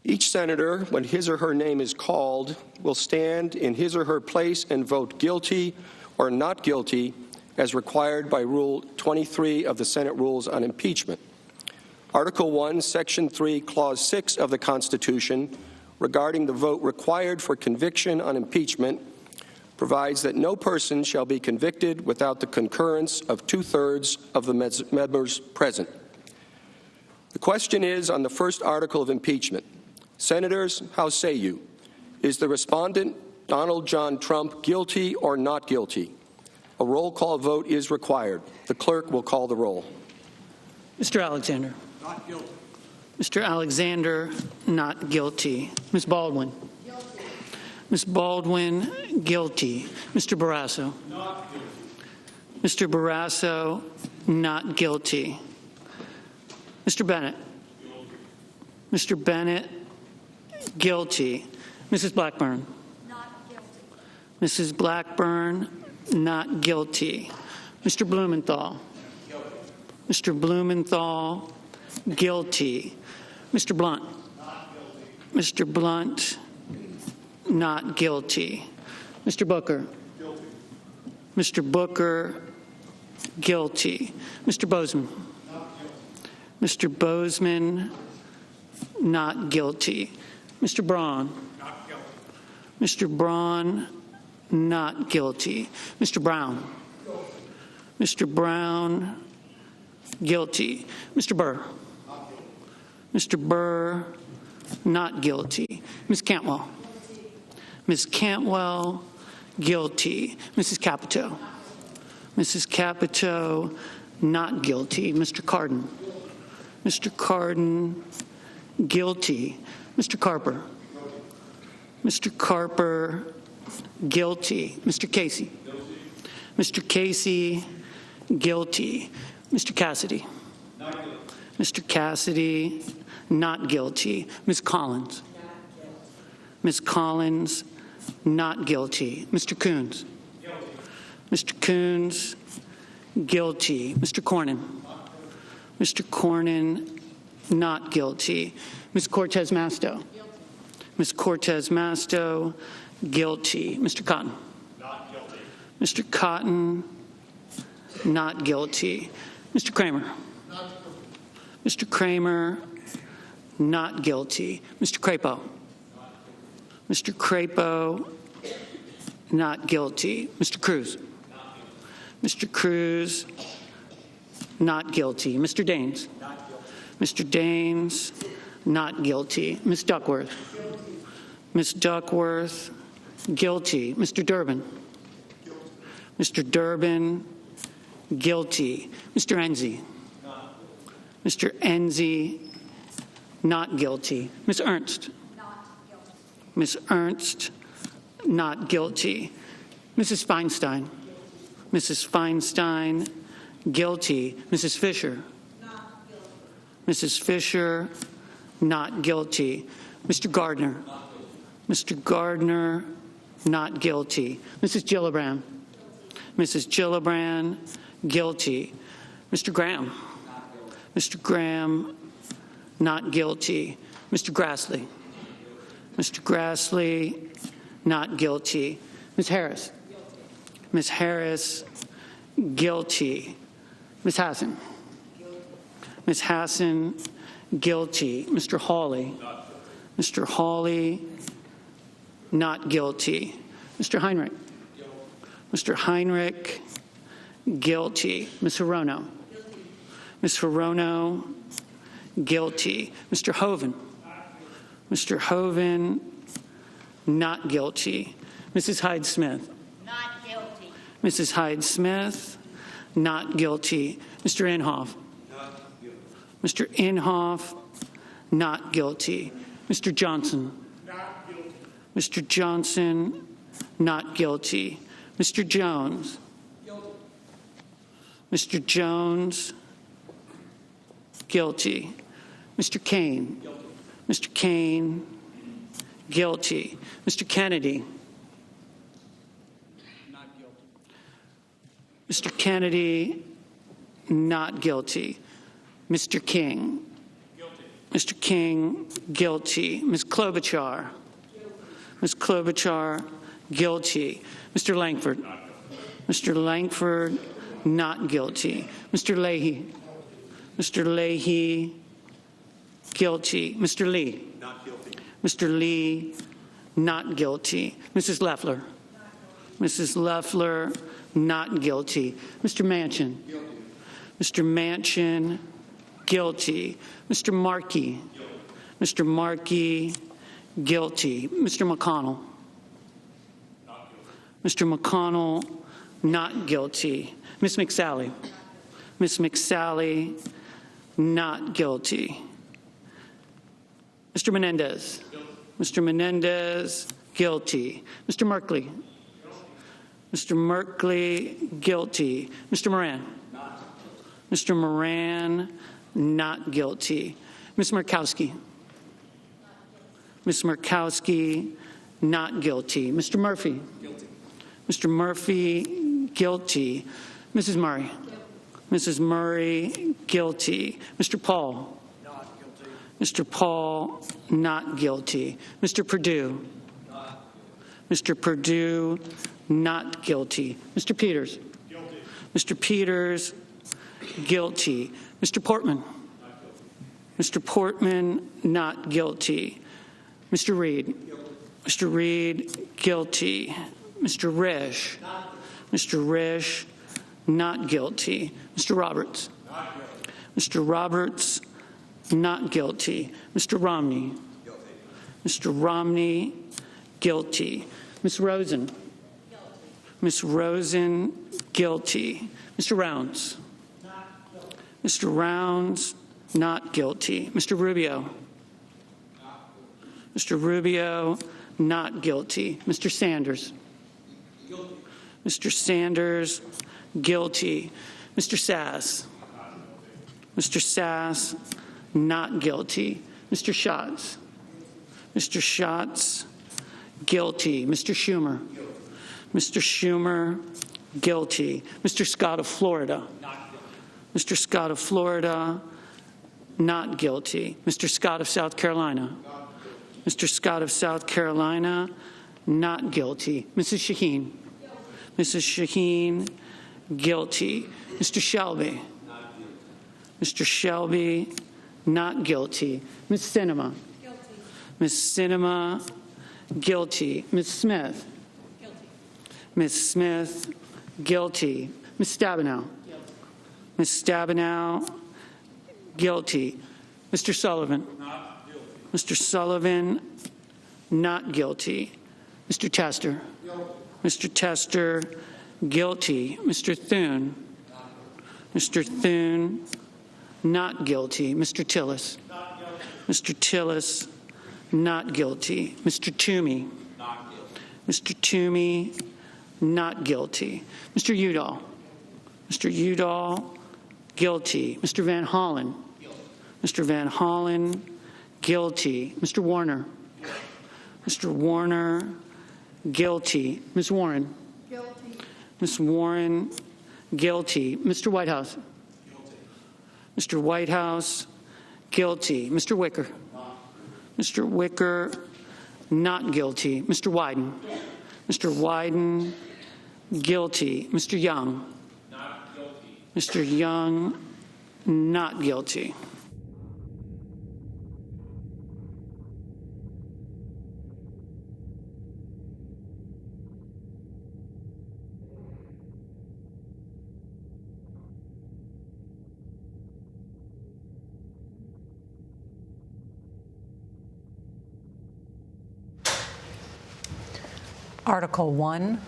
Each senator, when his or her name is called, will stand in his or her place and vote guilty or not guilty as required by Rule 23 of the Senate Rules on Impeachment. Article 1, Section 3, Clause 6 of the Constitution regarding the vote required for conviction on impeachment provides that no person shall be convicted without the concurrence of 2/3 of the members present. The question is on the first article of impeachment. Senators, how say you? Is the respondent, Donald John Trump, guilty or not guilty? A roll call vote is required. The clerk will call the roll. Mr. Alexander. Not guilty. Mr. Alexander, not guilty. Ms. Baldwin. Guilty. Ms. Baldwin, guilty. Mr. Barrasso. Not guilty. Mr. Barrasso, not guilty. Mr. Bennett. Guilty. Mr. Bennett, guilty. Mrs. Blackburn. Not guilty. Mrs. Blackburn, not guilty. Mr. Blumenthal. Guilty. Mr. Blumenthal, guilty. Mr. Blunt. Not guilty. Mr. Blunt, not guilty. Mr. Booker. Guilty. Mr. Booker, guilty. Mr. Bozeman. Not guilty. Mr. Bozeman, not guilty. Mr. Braun. Not guilty. Mr. Braun, not guilty. Mr. Brown. Guilty. Mr. Brown, guilty. Mr. Burr. Not guilty. Mr. Burr, not guilty. Ms. Cantwell. Ms. Cantwell, guilty. Mrs. Capito. Mrs. Capito, not guilty. Mr. Cardin. Mr. Cardin, guilty. Mr. Carper. Mr. Carper, guilty. Mr. Casey. Mr. Casey, guilty. Mr. Cassidy. Mr. Cassidy, not guilty. Ms. Collins. Ms. Collins, not guilty. Mr. Coons. Mr. Coons, guilty. Mr. Cornyn. Mr. Cornyn, not guilty. Ms. Cortez Masto. Ms. Cortez Masto, guilty. Mr. Cotton. Not guilty. Mr. Cotton, not guilty. Mr. Kramer. Mr. Kramer, not guilty. Mr. Crapo. Mr. Crapo, not guilty. Mr. Cruz. Mr. Cruz, not guilty. Mr. Daines. Mr. Daines, not guilty. Ms. Duckworth. Ms. Duckworth, guilty. Mr. Durbin. Mr. Durbin, guilty. Mr. Enzi. Mr. Enzi, not guilty. Ms. Ernst. Ms. Ernst, not guilty. Mrs. Feinstein. Mrs. Feinstein, guilty. Mrs. Fisher. Mrs. Fisher, not guilty. Mr. Gardner. Mr. Gardner, not guilty. Mrs. Gillibrand. Mrs. Gillibrand, guilty. Mr. Graham. Mr. Graham, not guilty. Mr. Grassley. Mr. Grassley, not guilty. Ms. Harris. Ms. Harris, guilty. Ms. Hassan. Ms. Hassan, guilty. Mr. Hawley. Mr. Hawley, not guilty. Mr. Heinrich. Mr. Heinrich, guilty. Ms. Hirono. Ms. Hirono, guilty. Mr. Hoven. Mr. Hoven, not guilty. Mrs. Hyde-Smith. Not guilty. Mrs. Hyde-Smith, not guilty. Mr. Inhofe. Mr. Inhofe, not guilty. Mr. Johnson. Not guilty. Mr. Johnson, not guilty. Mr. Jones. Guilty. Mr. Jones, guilty. Mr. Kane. Guilty. Mr. Kane, guilty. Mr. Kennedy. Not guilty. Mr. Kennedy, not guilty. Mr. King. Guilty. Mr. King, guilty. Ms. Klobuchar. Ms. Klobuchar, guilty. Mr. Langford. Mr. Langford, not guilty. Mr. Leahy. Mr. Leahy, guilty. Mr. Lee. Not guilty. Mr. Lee, not guilty. Mrs. Loeffler. Mrs. Loeffler, not guilty. Mr. Manchin. Guilty. Mr. Manchin, guilty. Mr. Markey. Guilty. Mr. Markey, guilty. Mr. McConnell. Not guilty. Mr. McConnell, not guilty. Ms. McSally. Ms. McSally, not guilty. Mr. Menendez. Guilty. Mr. Menendez, guilty. Mr. Merkley. Mr. Merkley, guilty. Mr. Moran. Not. Mr. Moran, not guilty. Ms. Murkowski. Ms. Murkowski, not guilty. Mr. Murphy. Guilty. Mr. Murphy, guilty. Mrs. Murray. Mrs. Murray, guilty. Mr. Paul. Not guilty. Mr. Paul, not guilty. Mr. Perdue. Not. Mr. Perdue, not guilty. Mr. Peters. Guilty. Mr. Peters, guilty. Mr. Portman. Not guilty. Mr. Portman, not guilty. Mr. Reed. Guilty. Mr. Reed, guilty. Mr. Risch. Not. Mr. Risch, not guilty. Mr. Roberts. Not guilty. Mr. Roberts, not guilty. Mr. Romney. Guilty. Mr. Romney, guilty. Ms. Rosen. Guilty. Ms. Rosen, guilty. Mr. Rounds. Not guilty. Mr. Rounds, Not guilty. Mr. Rubio? Mr. Rubio, not guilty. Mr. Sanders? Guilty. Mr. Sanders, guilty. Mr. Sass? Mr. Sass, not guilty. Mr. Schatz? Mr. Schatz, guilty. Mr. Schumer? Mr. Schumer, guilty. Mr. Scott of Florida? Mr. Scott of Florida, not guilty. Mr. Scott of South Carolina? Mr. Scott of South Carolina, not guilty. Mrs. Shaheen? Mrs. Shaheen, guilty. Mr. Shelby? Mr. Shelby, not guilty. Ms. Sinema? Ms. Sinema, guilty. Ms. Smith? Ms. Smith, guilty. Ms. Stabenow? Ms. Stabenow, guilty. Mr. Sullivan? Mr. Sullivan, not guilty. Mr. Tester? Mr. Tester, guilty. Mr. Thune? Mr. Thune, not guilty. Mr. Tillis? Mr. Tillis, not guilty. Mr. Toomey? Mr. Toomey, not guilty. Mr. Udall? Mr. Udall, guilty. Mr. Van Hollen? Mr. Van Hollen, guilty. Mr. Warner? Mr. Warner, guilty. Ms. Warren? Guilty. Ms. Warren, guilty. Mr. Whitehouse? Guilty. Mr. Whitehouse, guilty. Mr. Wicker? Mr. Wicker, not guilty. Mr. Wyden? Mr. Wyden, guilty. Mr. Young? Not guilty. Mr. Young, not guilty. Article 1,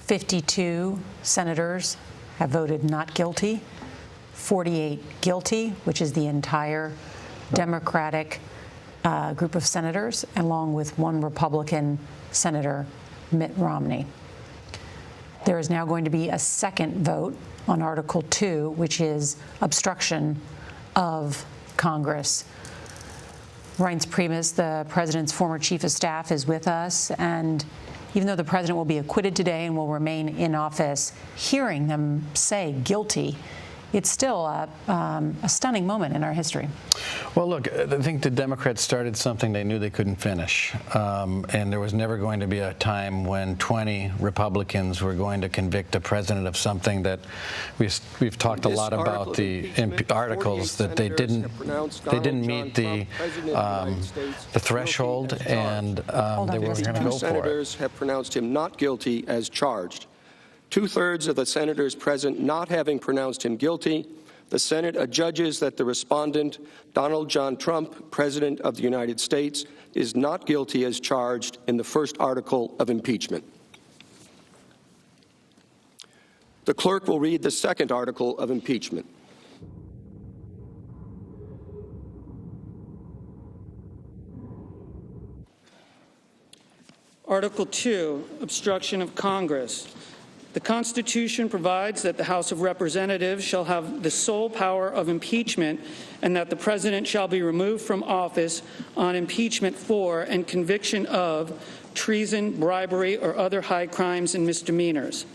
52 senators have voted not guilty, 48 guilty, which is the entire Democratic group of senators, along with one Republican senator, Mitt Romney. There is now going to be a second vote on Article 2, which is obstruction of Congress. Reince Priebus, the president's former chief of staff, is with us, and even though the president will be acquitted today and will remain in office, hearing them say guilty, it's still a stunning moment in our history. Well, look, I think the Democrats started something they knew they couldn't finish. And there was never going to be a time when 20 Republicans were going to convict a president of something that we've talked a lot about, the articles that they didn't meet the threshold, and they were going to go for it. Senators have pronounced him not guilty as charged. 2/3 of the senators present not having pronounced him guilty, the Senate adjudges that the respondent, Donald John Trump, President of the United States, is not guilty as charged in the first article of impeachment. The clerk will read the second article of impeachment. Article 2, obstruction of Congress. The Constitution provides that the House of Representatives shall have the sole power of impeachment and that the President shall be removed from office on impeachment for and conviction of treason, bribery, or other high crimes and misdemeanors.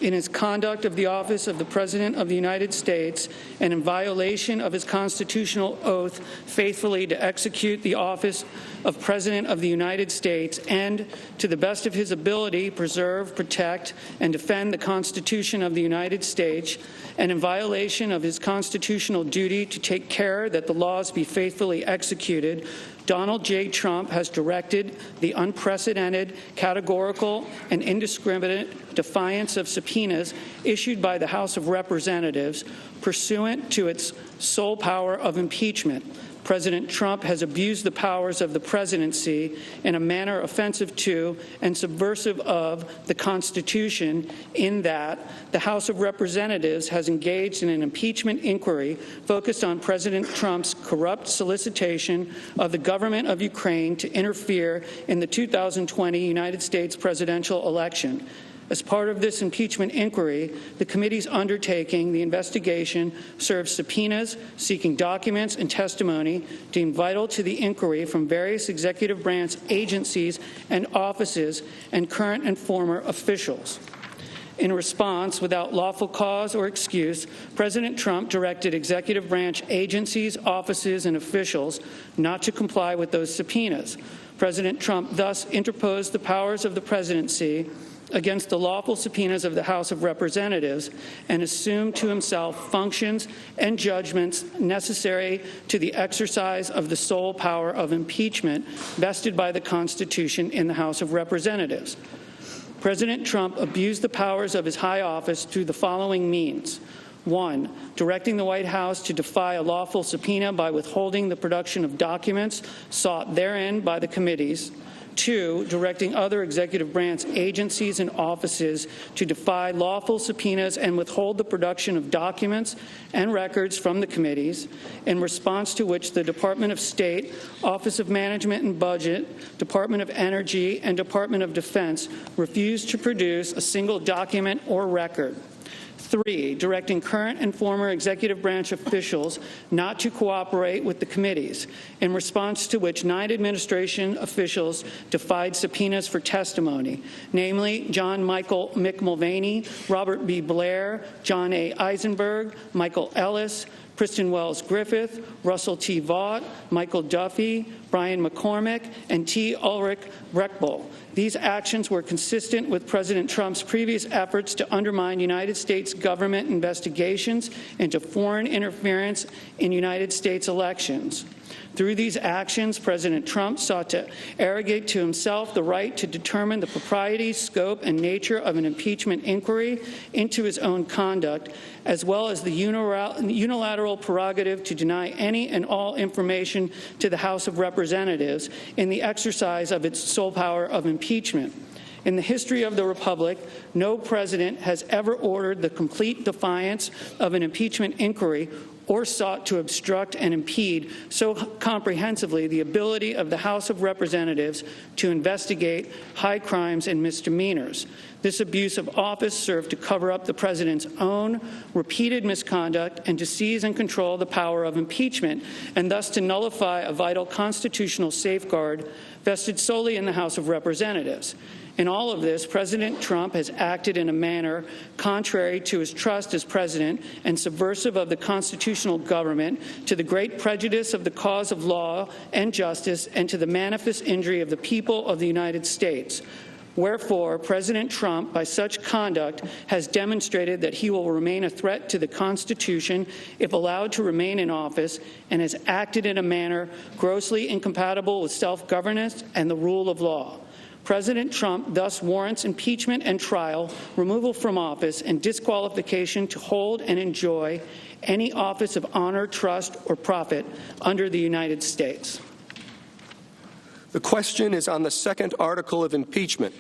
In his conduct of the office of the President of the United States and in violation of his constitutional oath faithfully to execute the office of President of the United States and, to the best of his ability, preserve, protect, and defend the Constitution of the United States, and in violation of his constitutional duty to take care that the laws be faithfully executed, Donald J. Trump has directed the unprecedented, categorical, and indiscriminate defiance of subpoenas issued by the House of Representatives pursuant to its sole power of impeachment, President Trump has abused the powers of the presidency in a manner offensive to and subversive of the Constitution, in that the House of Representatives has engaged in an impeachment inquiry focused on President Trump's corrupt solicitation of the government of Ukraine to interfere in the 2020 United States presidential election. As part of this impeachment inquiry, the committee's undertaking the investigation serves subpoenas seeking documents and testimony deemed vital to the inquiry from various executive branch agencies and offices and current and former officials. In response, without lawful cause or excuse, President Trump directed executive branch agencies, offices, and officials not to comply with those subpoenas. President Trump thus interposed the powers of the presidency against the lawful subpoenas of the House of Representatives and assumed to himself functions and judgments necessary to the exercise of the sole power of impeachment vested by the Constitution in the House of Representatives. President Trump abused the powers of his high office through the following means. 1, directing the White House to defy a lawful subpoena by withholding the production of documents sought therein by the committees. 2, directing other executive branch agencies and offices to defy lawful subpoenas and withhold the production of documents and records from the committees, in response to which the Department of State, Office of Management and Budget, Department of Energy, and Department of Defense refused to produce a single document or record. 3, directing current and former executive branch officials not to cooperate with the committees, in response to which 9 administration officials defied subpoenas for testimony, namely John Michael Mick Mulvaney, Robert B. Blair, John A. Eisenberg, Michael Ellis, Kristen Wells Griffith, Russell T. Vaught, Michael Duffy, Brian McCormick, and T. Ulrich Breckbull. These actions were consistent with President Trump's previous efforts to undermine United States government investigations into foreign interference in United States elections. Through these actions, President Trump sought to arrogate to himself the right to determine the propriety, scope, and nature of an impeachment inquiry into his own conduct, as well as the unilateral prerogative to deny any and all information to the House of Representatives in the exercise of its sole power of impeachment. In the history of the Republic, no president has ever ordered the complete defiance of an impeachment inquiry or sought to obstruct and impede so comprehensively the ability of the House of Representatives to investigate high crimes and misdemeanors. This abuse of office served to cover up the president's own repeated misconduct and to seize and control the power of impeachment, and thus to nullify a vital constitutional safeguard vested solely in the House of Representatives. In all of this, President Trump has acted in a manner contrary to his trust as president and subversive of the constitutional government, to the great prejudice of the cause of law and justice, and to the manifest injury of the people of the United States. Wherefore, President Trump, by such conduct, has demonstrated that he will remain a threat to the Constitution if allowed to remain in office, and has acted in a manner grossly incompatible with self-governance and the rule of law. President Trump thus warrants impeachment and trial, removal from office, and disqualification to hold and enjoy any office of honor, trust, or profit under the United States. The question is on the second article of impeachment.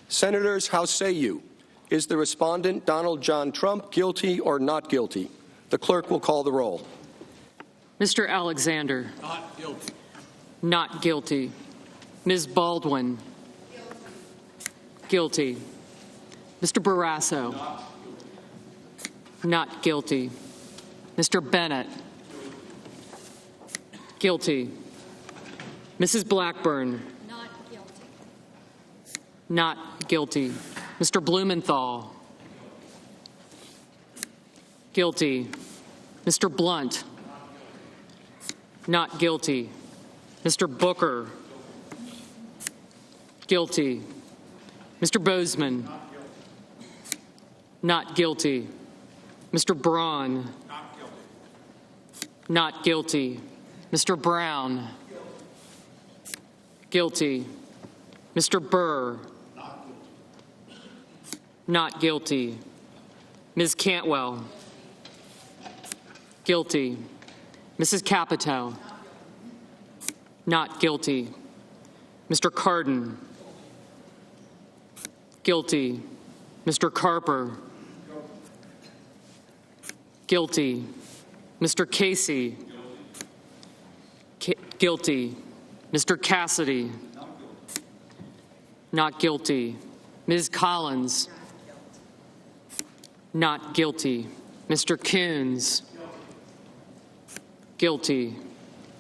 Senators, how say you? Is the respondent, Donald John Trump, guilty or not guilty? The clerk will call the roll. Mr. Alexander. Not guilty. Not guilty. Ms. Baldwin. Guilty. Mr. Barrasso. Not guilty. Mr. Bennett. Guilty. Mrs. Blackburn. Not guilty. Not guilty. Mr. Blumenthal. Guilty. Mr. Blunt. Not guilty. Mr. Booker. Guilty. Mr. Bozeman. Not guilty. Mr. Braun. Not guilty. Mr. Brown. Guilty. Mr. Burr. Not guilty. Ms. Cantwell. Guilty. Mrs. Capito. Not guilty. Mr. Cardin. Guilty. Mr. Carper. Guilty. Mr. Casey. Guilty. Mr. Cassidy. Not guilty. Ms. Collins. Not guilty. Mr. Coons. Guilty.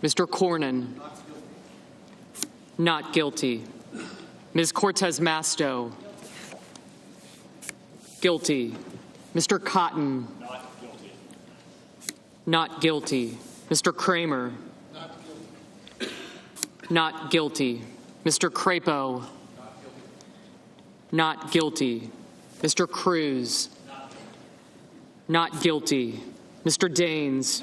Mr. Cornyn. Not guilty. Ms. Cortez Masto. Guilty. Mr. Cotton. Not guilty. Mr. Kramer. Not guilty. Mr. Crapo. Not guilty. Mr. Cruz. Not guilty. Mr. Daines.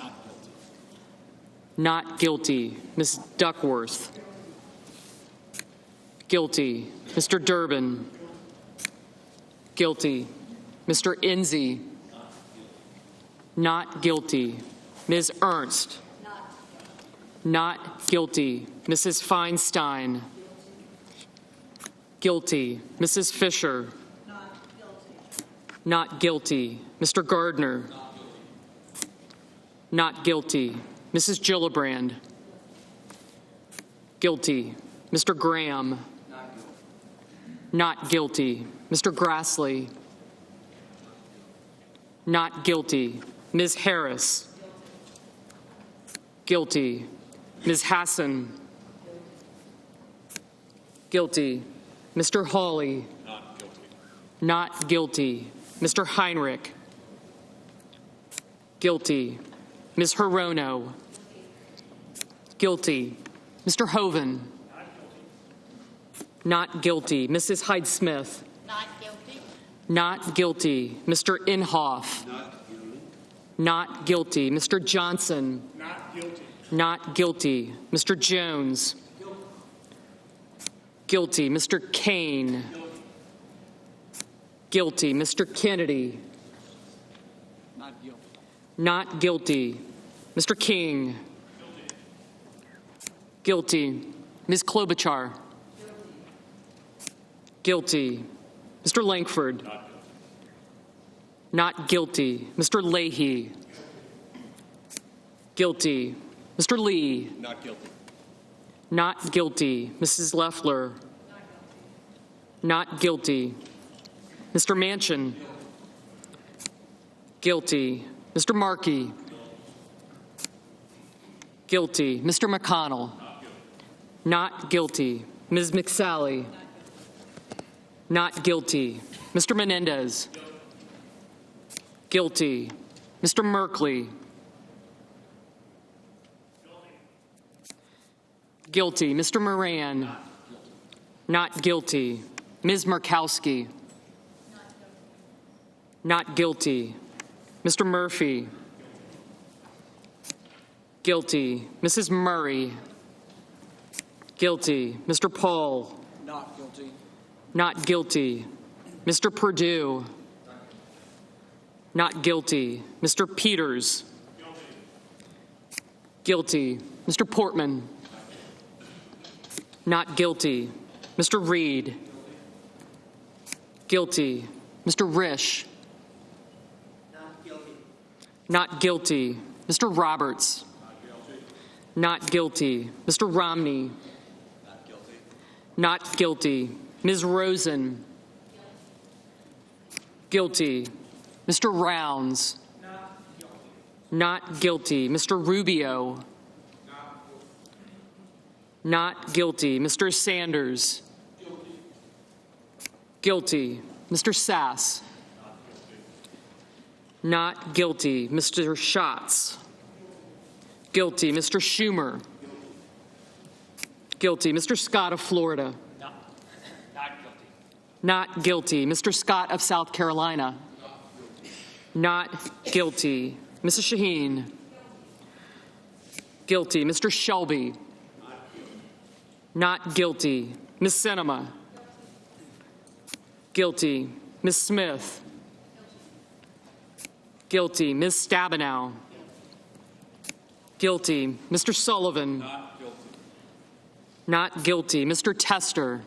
Not guilty. Ms. Duckworth. Guilty. Mr. Durbin. Guilty. Mr. Enzi. Not guilty. Ms. Ernst. Not guilty. Mrs. Feinstein. Guilty. Mrs. Fisher. Not guilty. Mr. Gardner. Not guilty. Mrs. Gillibrand. Guilty. Mr. Graham. Not guilty. Mr. Grassley. Not guilty. Ms. Harris. Guilty. Ms. Hassan. Guilty. Mr. Hawley. Not guilty. Mr. Heinrich. Guilty. Ms. Hirono. Guilty. Mr. Hoven. Not guilty. Mrs. Hyde-Smith. Not guilty. Not guilty. Mr. Inhofe. Not guilty. Mr. Johnson. Not guilty. Not guilty. Mr. Jones. Guilty. Mr. Kane. Guilty. Mr. Kennedy. Not guilty. Not guilty. Mr. King. Guilty. Ms. Klobuchar. Guilty. Mr. Lankford. Not guilty. Mr. Leahy. Guilty. Mr. Lee. Not guilty. Not guilty. Mrs. Loeffler. Not guilty. Mr. Manchin. Guilty. Mr. Markey. Guilty. Mr. McConnell. Not guilty. Ms. McSally. Not guilty. Mr. Menendez. Guilty. Mr. Merkley. Guilty. Mr. Moran. Not guilty. Ms. Murkowski. Not guilty. Mr. Murphy. Guilty. Mrs. Murray. Guilty. Mr. Paul. Not guilty. Not guilty. Mr. Perdue. Not guilty. Mr. Peters. Guilty. Mr. Portman. Not guilty. Mr. Reed. Guilty. Mr. Risch. Not guilty. Not guilty. Mr. Roberts. Not guilty. Mr. Romney. Not guilty. Ms. Rosen. Guilty. Mr. Rounds. Not guilty. Mr. Rubio. Not guilty. Mr. Sanders. Guilty. Mr. Sass. Not guilty. Mr. Schatz. Guilty. Mr. Schumer. Guilty. Mr. Scott of Florida. Not guilty. Not guilty. Mr. Scott of South Carolina. Not guilty. Mrs. Shaheen. Guilty. Mr. Shelby. Not guilty. Ms. Sinema. Guilty. Ms. Smith. Guilty. Ms. Stabenow. Guilty. Mr. Sullivan. Not guilty. Mr. Tester?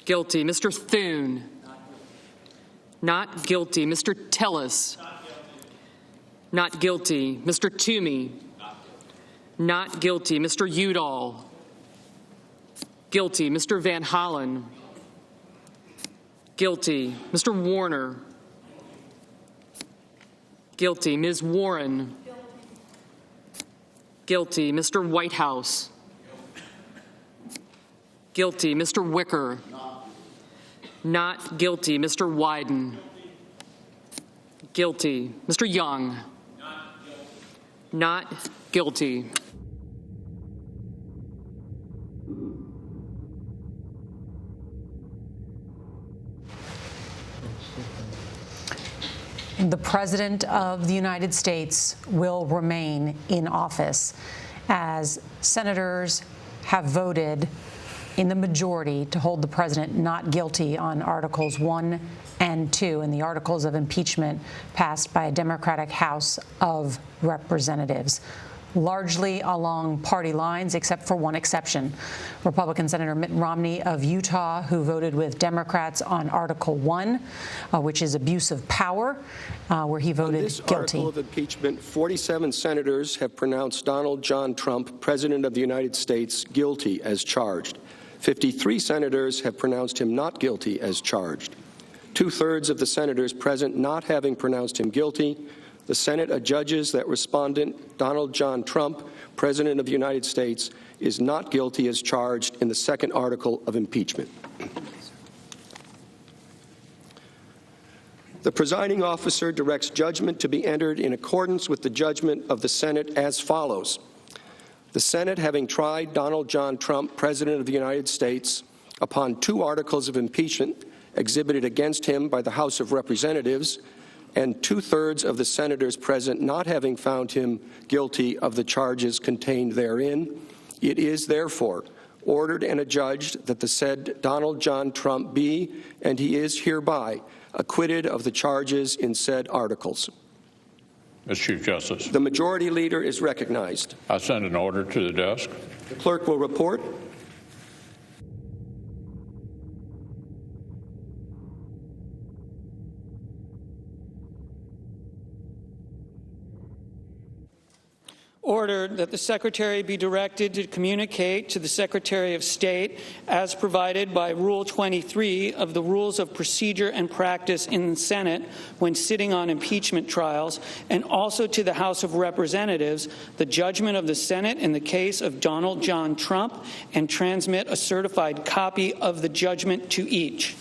Guilty. Mr. Thune? Not guilty. Mr. Tillis? Not guilty. Mr. Toomey? Not guilty. Mr. Udall? Guilty. Mr. Van Hollen? Guilty. Mr. Warner? Guilty. Ms. Warren? Guilty. Mr. Whitehouse? Guilty. Mr. Wicker? Not guilty. Mr. Wyden? Guilty. Mr. Young? Not guilty. The President of the United States will remain in office as senators have voted in the majority to hold the president not guilty on Articles 1 and 2 in the articles of impeachment passed by a Democratic House of Representatives, largely along party lines, except for one exception. Republican Senator Mitt Romney of Utah, who voted with Democrats on Article 1, which is abuse of power, where he voted on this guilty. Article of impeachment, 47 senators have pronounced Donald John Trump, President of the United States, guilty as charged. 53 senators have pronounced him not guilty as charged. 2/3 of the senators present not having pronounced him guilty, the Senate adjudges that respondent Donald John Trump, President of the United States, is not guilty as charged in the second article of impeachment. The presiding officer directs judgment to be entered in accordance with the judgment of the Senate as follows. The Senate, having tried Donald John Trump, President of the United States, upon 2 articles of impeachment exhibited against him by the House of Representatives, and 2/3 of the senators present not having found him guilty of the charges contained therein, it is therefore ordered and adjudged that the said Donald John Trump be, and he is hereby, acquitted of the charges in said articles. Mr. Chief Justice. The Majority Leader is recognized. I send an order to the desk. The clerk will report. Ordered that the Secretary be directed to communicate to the Secretary of State as provided by Rule 23 of the Rules of Procedure and Practice in the Senate when sitting on impeachment trials, and also to the House of Representatives the judgment of the Senate in the case of Donald John Trump, and transmit a certified copy of the judgment to each.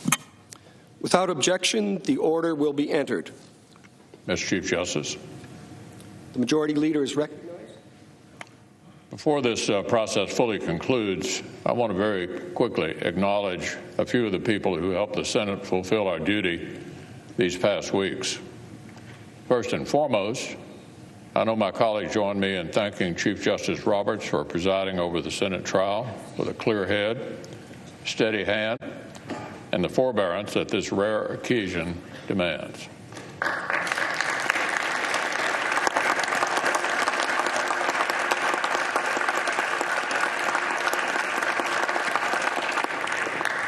Without objection, the order will be entered. Mr. Chief Justice. The Majority Leader is recognized. Before this process fully concludes, I want to very quickly acknowledge a few of the people who helped the Senate fulfill our duty these past weeks. First and foremost, I know my colleagues join me in thanking Chief Justice Roberts for presiding over the Senate trial with a clear head, steady hand, and the forbearance that this rare occasion demands.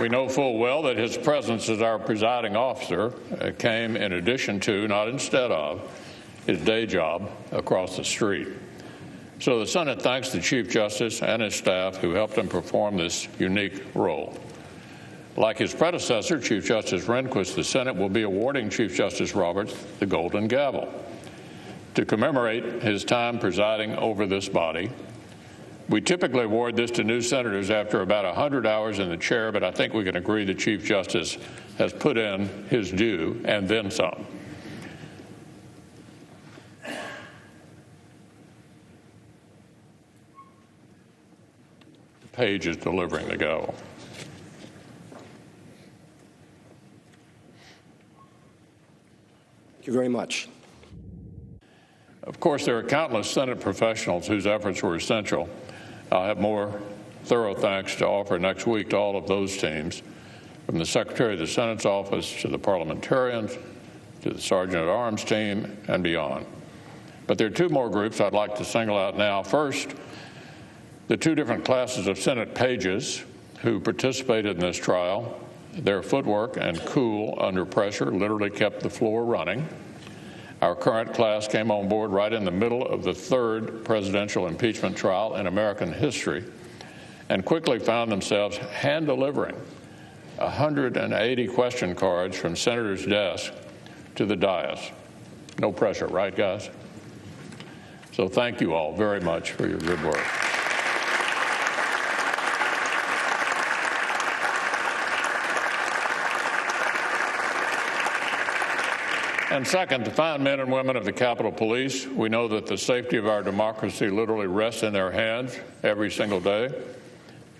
We know full well that his presence as our presiding officer came in addition to, not instead of, his day job across the street. So the Senate thanks the Chief Justice and his staff who helped him perform this unique role. Like his predecessor, Chief Justice Rehnquist, the Senate will be awarding Chief Justice Roberts the Golden Gavel to commemorate his time presiding over this body. We typically award this to new senators after about 100 hours in the chair, but I think we can agree the Chief Justice has put in his due and then some. The page is delivering the gavel. Thank you very much. Of course, there are countless Senate professionals whose efforts were essential. I'll have more thorough thanks to offer next week to all of those teams, from the Secretary of the Senate's office to the parliamentarians, to the Sergeant-at-Arms team, and beyond. But there are 2 more groups I'd like to single out now. First, The two different classes of Senate pages who participated in this trial, their footwork and cool under pressure literally kept the floor running. Our current class came on board right in the middle of the third presidential impeachment trial in American history and quickly found themselves hand-delivering 180 question cards from senators' desks to the dais. No pressure, right, guys? So thank you all very much for your good work. And second, the fine men and women of the Capitol Police, we know that the safety of our democracy literally rests in their hands every single day.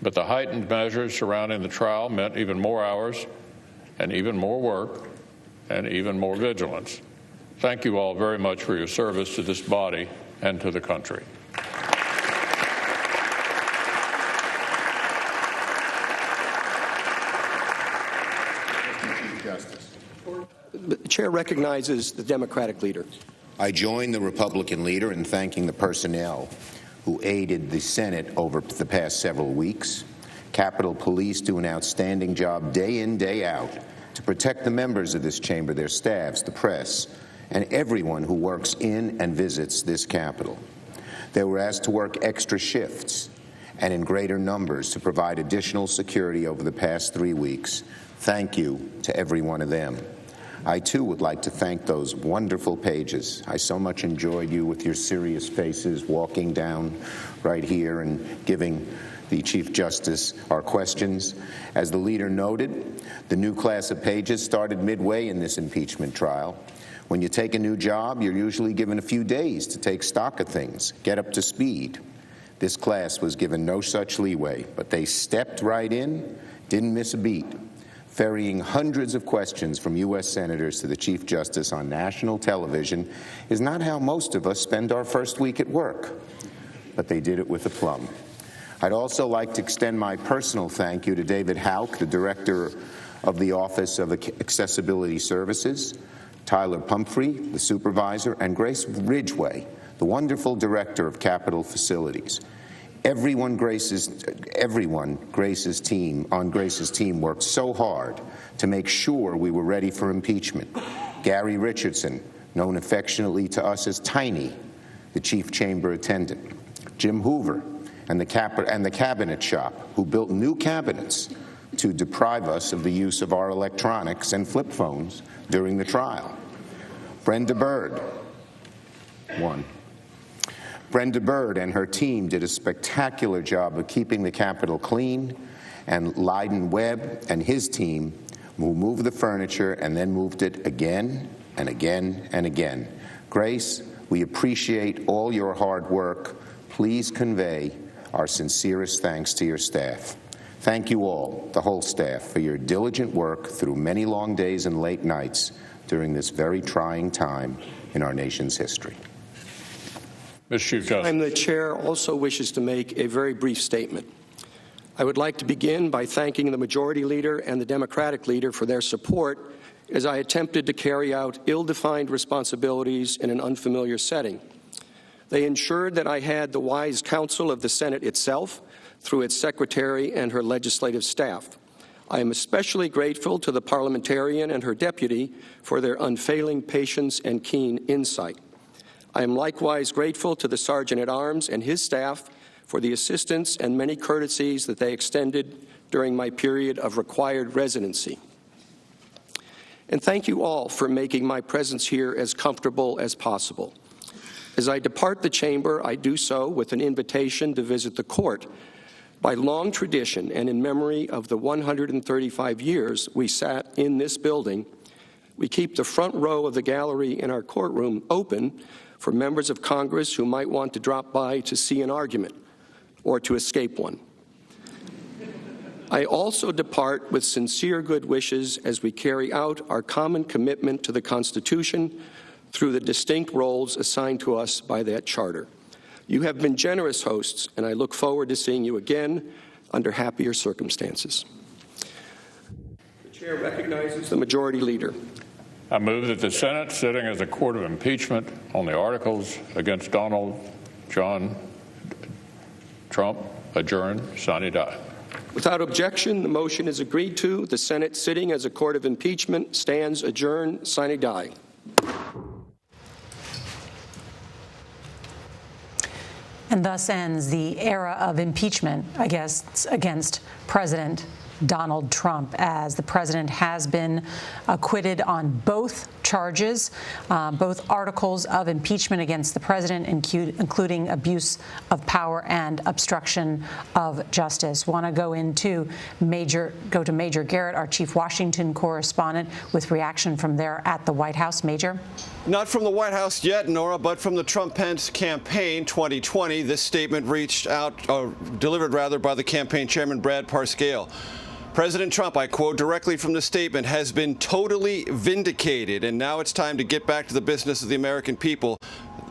But the heightened measures surrounding the trial meant even more hours and even more work and even more vigilance. Thank you all very much for your service to this body and to the country. The chair recognizes the Democratic leader. I join the Republican leader in thanking the personnel who aided the Senate over the past several weeks. Capitol Police do an outstanding job day in, day out to protect the members of this chamber, their staffs, the press, and everyone who works in and visits this Capitol. They were asked to work extra shifts and in greater numbers to provide additional security over the past 3 weeks. Thank you to every one of them. I, too, would like to thank those wonderful pages. I so much enjoyed you with your serious faces walking down right here and giving the Chief Justice our questions. As the leader noted, the new class of pages started midway in this impeachment trial. When you take a new job, you're usually given a few days to take stock of things, get up to speed. This class was given no such leeway, but they stepped right in, didn't miss a beat, ferrying hundreds of questions from U.S. senators to the Chief Justice on national television is not how most of us spend our first week at work, but they did it with aplomb. I'd also like to extend my personal thank you to David Houck, the Director of the Office of Accessibility Services, Tyler Pumphrey, the Supervisor, and Grace Ridgway, the wonderful Director of Capitol Facilities. Everyone Grace's team worked so hard to make sure we were ready for impeachment. Gary Richardson, known affectionately to us as Tiny, the chief chamber attendant. Jim Hoover and the cabinet shop, who built new cabinets to deprive us of the use of our electronics and flip phones during the trial. Brenda Bird and her team did a spectacular job of keeping the Capitol clean, and Lyden Webb and his team who moved the furniture and then moved it again and again and again. Grace, we appreciate all your hard work. Please convey our sincerest thanks to your staff. Thank you all, the whole staff, for your diligent work through many long days and late nights during this very trying time in our nation's history. Mr. Chief Justice. The chair also wishes to make a very brief statement. I would like to begin by thanking the Majority Leader and the Democratic Leader for their support as I attempted to carry out ill-defined responsibilities in an unfamiliar setting. They ensured that I had the wise counsel of the Senate itself through its secretary and her legislative staff. I am especially grateful to the parliamentarian and her deputy for their unfailing patience and keen insight. I am likewise grateful to the Sergeant-at-Arms and his staff for the assistance and many courtesies that they extended during my period of required residency. And thank you all for making my presence here as comfortable as possible. As I depart the chamber, I do so with an invitation to visit the court. By long tradition and in memory of the 135 years we sat in this building, we keep the front row of the gallery in our courtroom open for members of Congress who might want to drop by to see an argument or to escape one. I also depart with sincere good wishes as we carry out our common commitment to the Constitution through the distinct roles assigned to us by that charter. You have been generous hosts, and I look forward to seeing you again under happier circumstances. The chair recognizes the Majority Leader. I move that the Senate, sitting as a court of impeachment on the articles against Donald John Trump, adjourn, sine die. Without objection, the motion is agreed to. The Senate, sitting as a court of impeachment, stands adjourned, sine die. And thus ends the era of impeachment, I guess, against President Donald Trump, as the president has been acquitted on both charges, both articles of impeachment against the president, including abuse of power and obstruction of justice. Want to go to Major Garrett, our chief Washington correspondent, with reaction from there at the White House. Major? Not from the White House yet, Nora, but from the Trump-Pence campaign 2020. This statement delivered by the campaign chairman, Brad Parscale. President Trump, I quote directly from the statement, has been totally vindicated, and now it's time to get back to the business of the American people.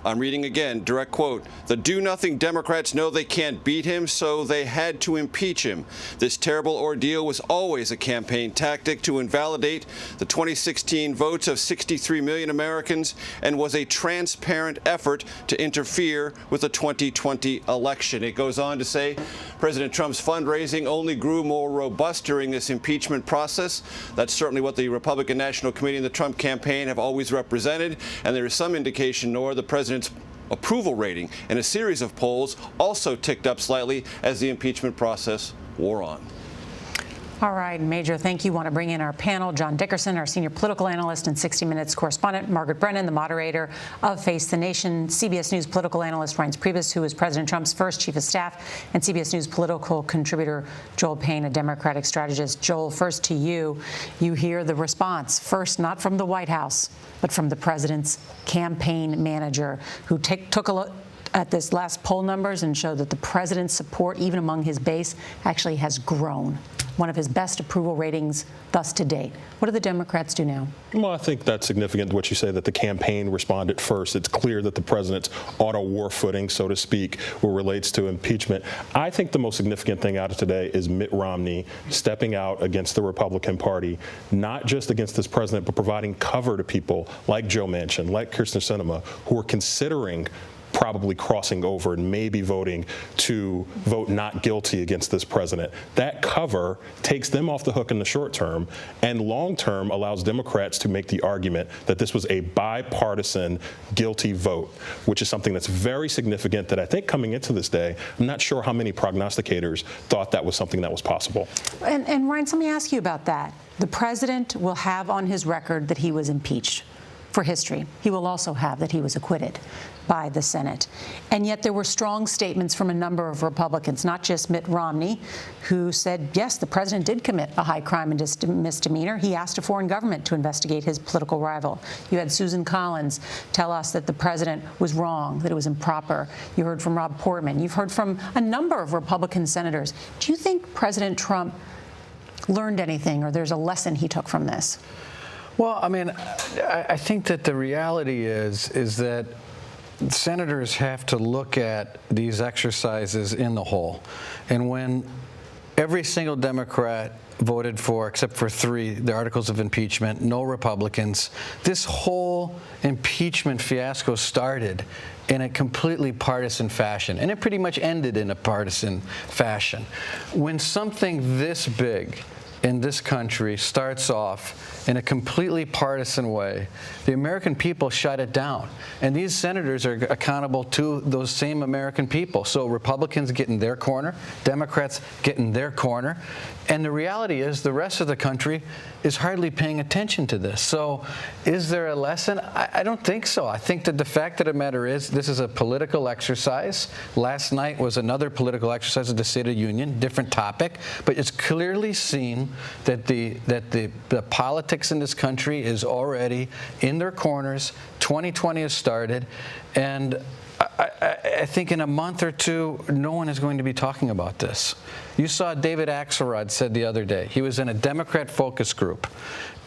I'm reading again, direct quote. The do-nothing Democrats know they can't beat him, so they had to impeach him. This terrible ordeal was always a campaign tactic to invalidate the 2016 votes of 63 million Americans and was a transparent effort to interfere with the 2020 election. It goes on to say President Trump's fundraising only grew more robust during this impeachment process. That's certainly what the Republican National Committee and the Trump campaign have always represented, and there is some indication, Nora, the president's approval rating in a series of polls also ticked up slightly as the impeachment process wore on. All right, Major, thank you. Want to bring in our panel, John Dickerson, our senior political analyst and 60 Minutes correspondent, Margaret Brennan, the moderator of Face the Nation, CBS News political analyst Reince Priebus, who is President Trump's first chief of staff, and CBS News political contributor Joel Payne, a Democratic strategist. Joel, first to you. You hear the response, first not from the White House, but from the president's campaign manager, who took a look at this last poll numbers and showed that the president's support, even among his base, actually has grown. One of his best approval ratings thus to date. What do the Democrats do now? Well, I think that's significant what you say, that the campaign responded first. It's clear that the president's on a war footing, so to speak, where it relates to impeachment. I think the most significant thing out of today is Mitt Romney stepping out against the Republican Party, not just against this president, but providing cover to people like Joe Manchin, like Kyrsten Sinema, who are considering probably crossing over and maybe voting to vote not guilty against this president. That cover takes them off the hook in the short term, and long term allows Democrats to make the argument that this was a bipartisan guilty vote, which is something that's very significant that I think coming into this day, I'm not sure how many prognosticators thought that was something that was possible. And Reince, let me ask you about that. The president will have on his record that he was impeached for history. He will also have that he was acquitted by the Senate. And yet there were strong statements from a number of Republicans, not just Mitt Romney, who said, yes, the president did commit a high crime and misdemeanor. He asked a foreign government to investigate his political rival. You had Susan Collins tell us that the president was wrong, that it was improper. You heard from Rob Portman. You've heard from a number of Republican senators. Do you think President Trump learned anything, or there's a lesson he took from this? Well, I mean, I think that the reality is that senators have to look at these exercises in the whole. And when every single Democrat voted for, except for 3, the articles of impeachment, no Republicans, this whole impeachment fiasco started in a completely partisan fashion, and it pretty much ended in a partisan fashion. When something this big in this country starts off in a completely partisan way, the American people shut it down. And these senators are accountable to those same American people. So Republicans get in their corner, Democrats get in their corner. And the reality is the rest of the country is hardly paying attention to this. So is there a lesson? I don't think so. I think that the fact of the matter is this is a political exercise. Last night was another political exercise at the State of the Union, different topic. But it's clearly seen that the politics in this country is already in their corners. 2020 has started. And I think in a month or two, no one is going to be talking about this. You saw David Axelrod said the other day, he was in a Democrat focus group,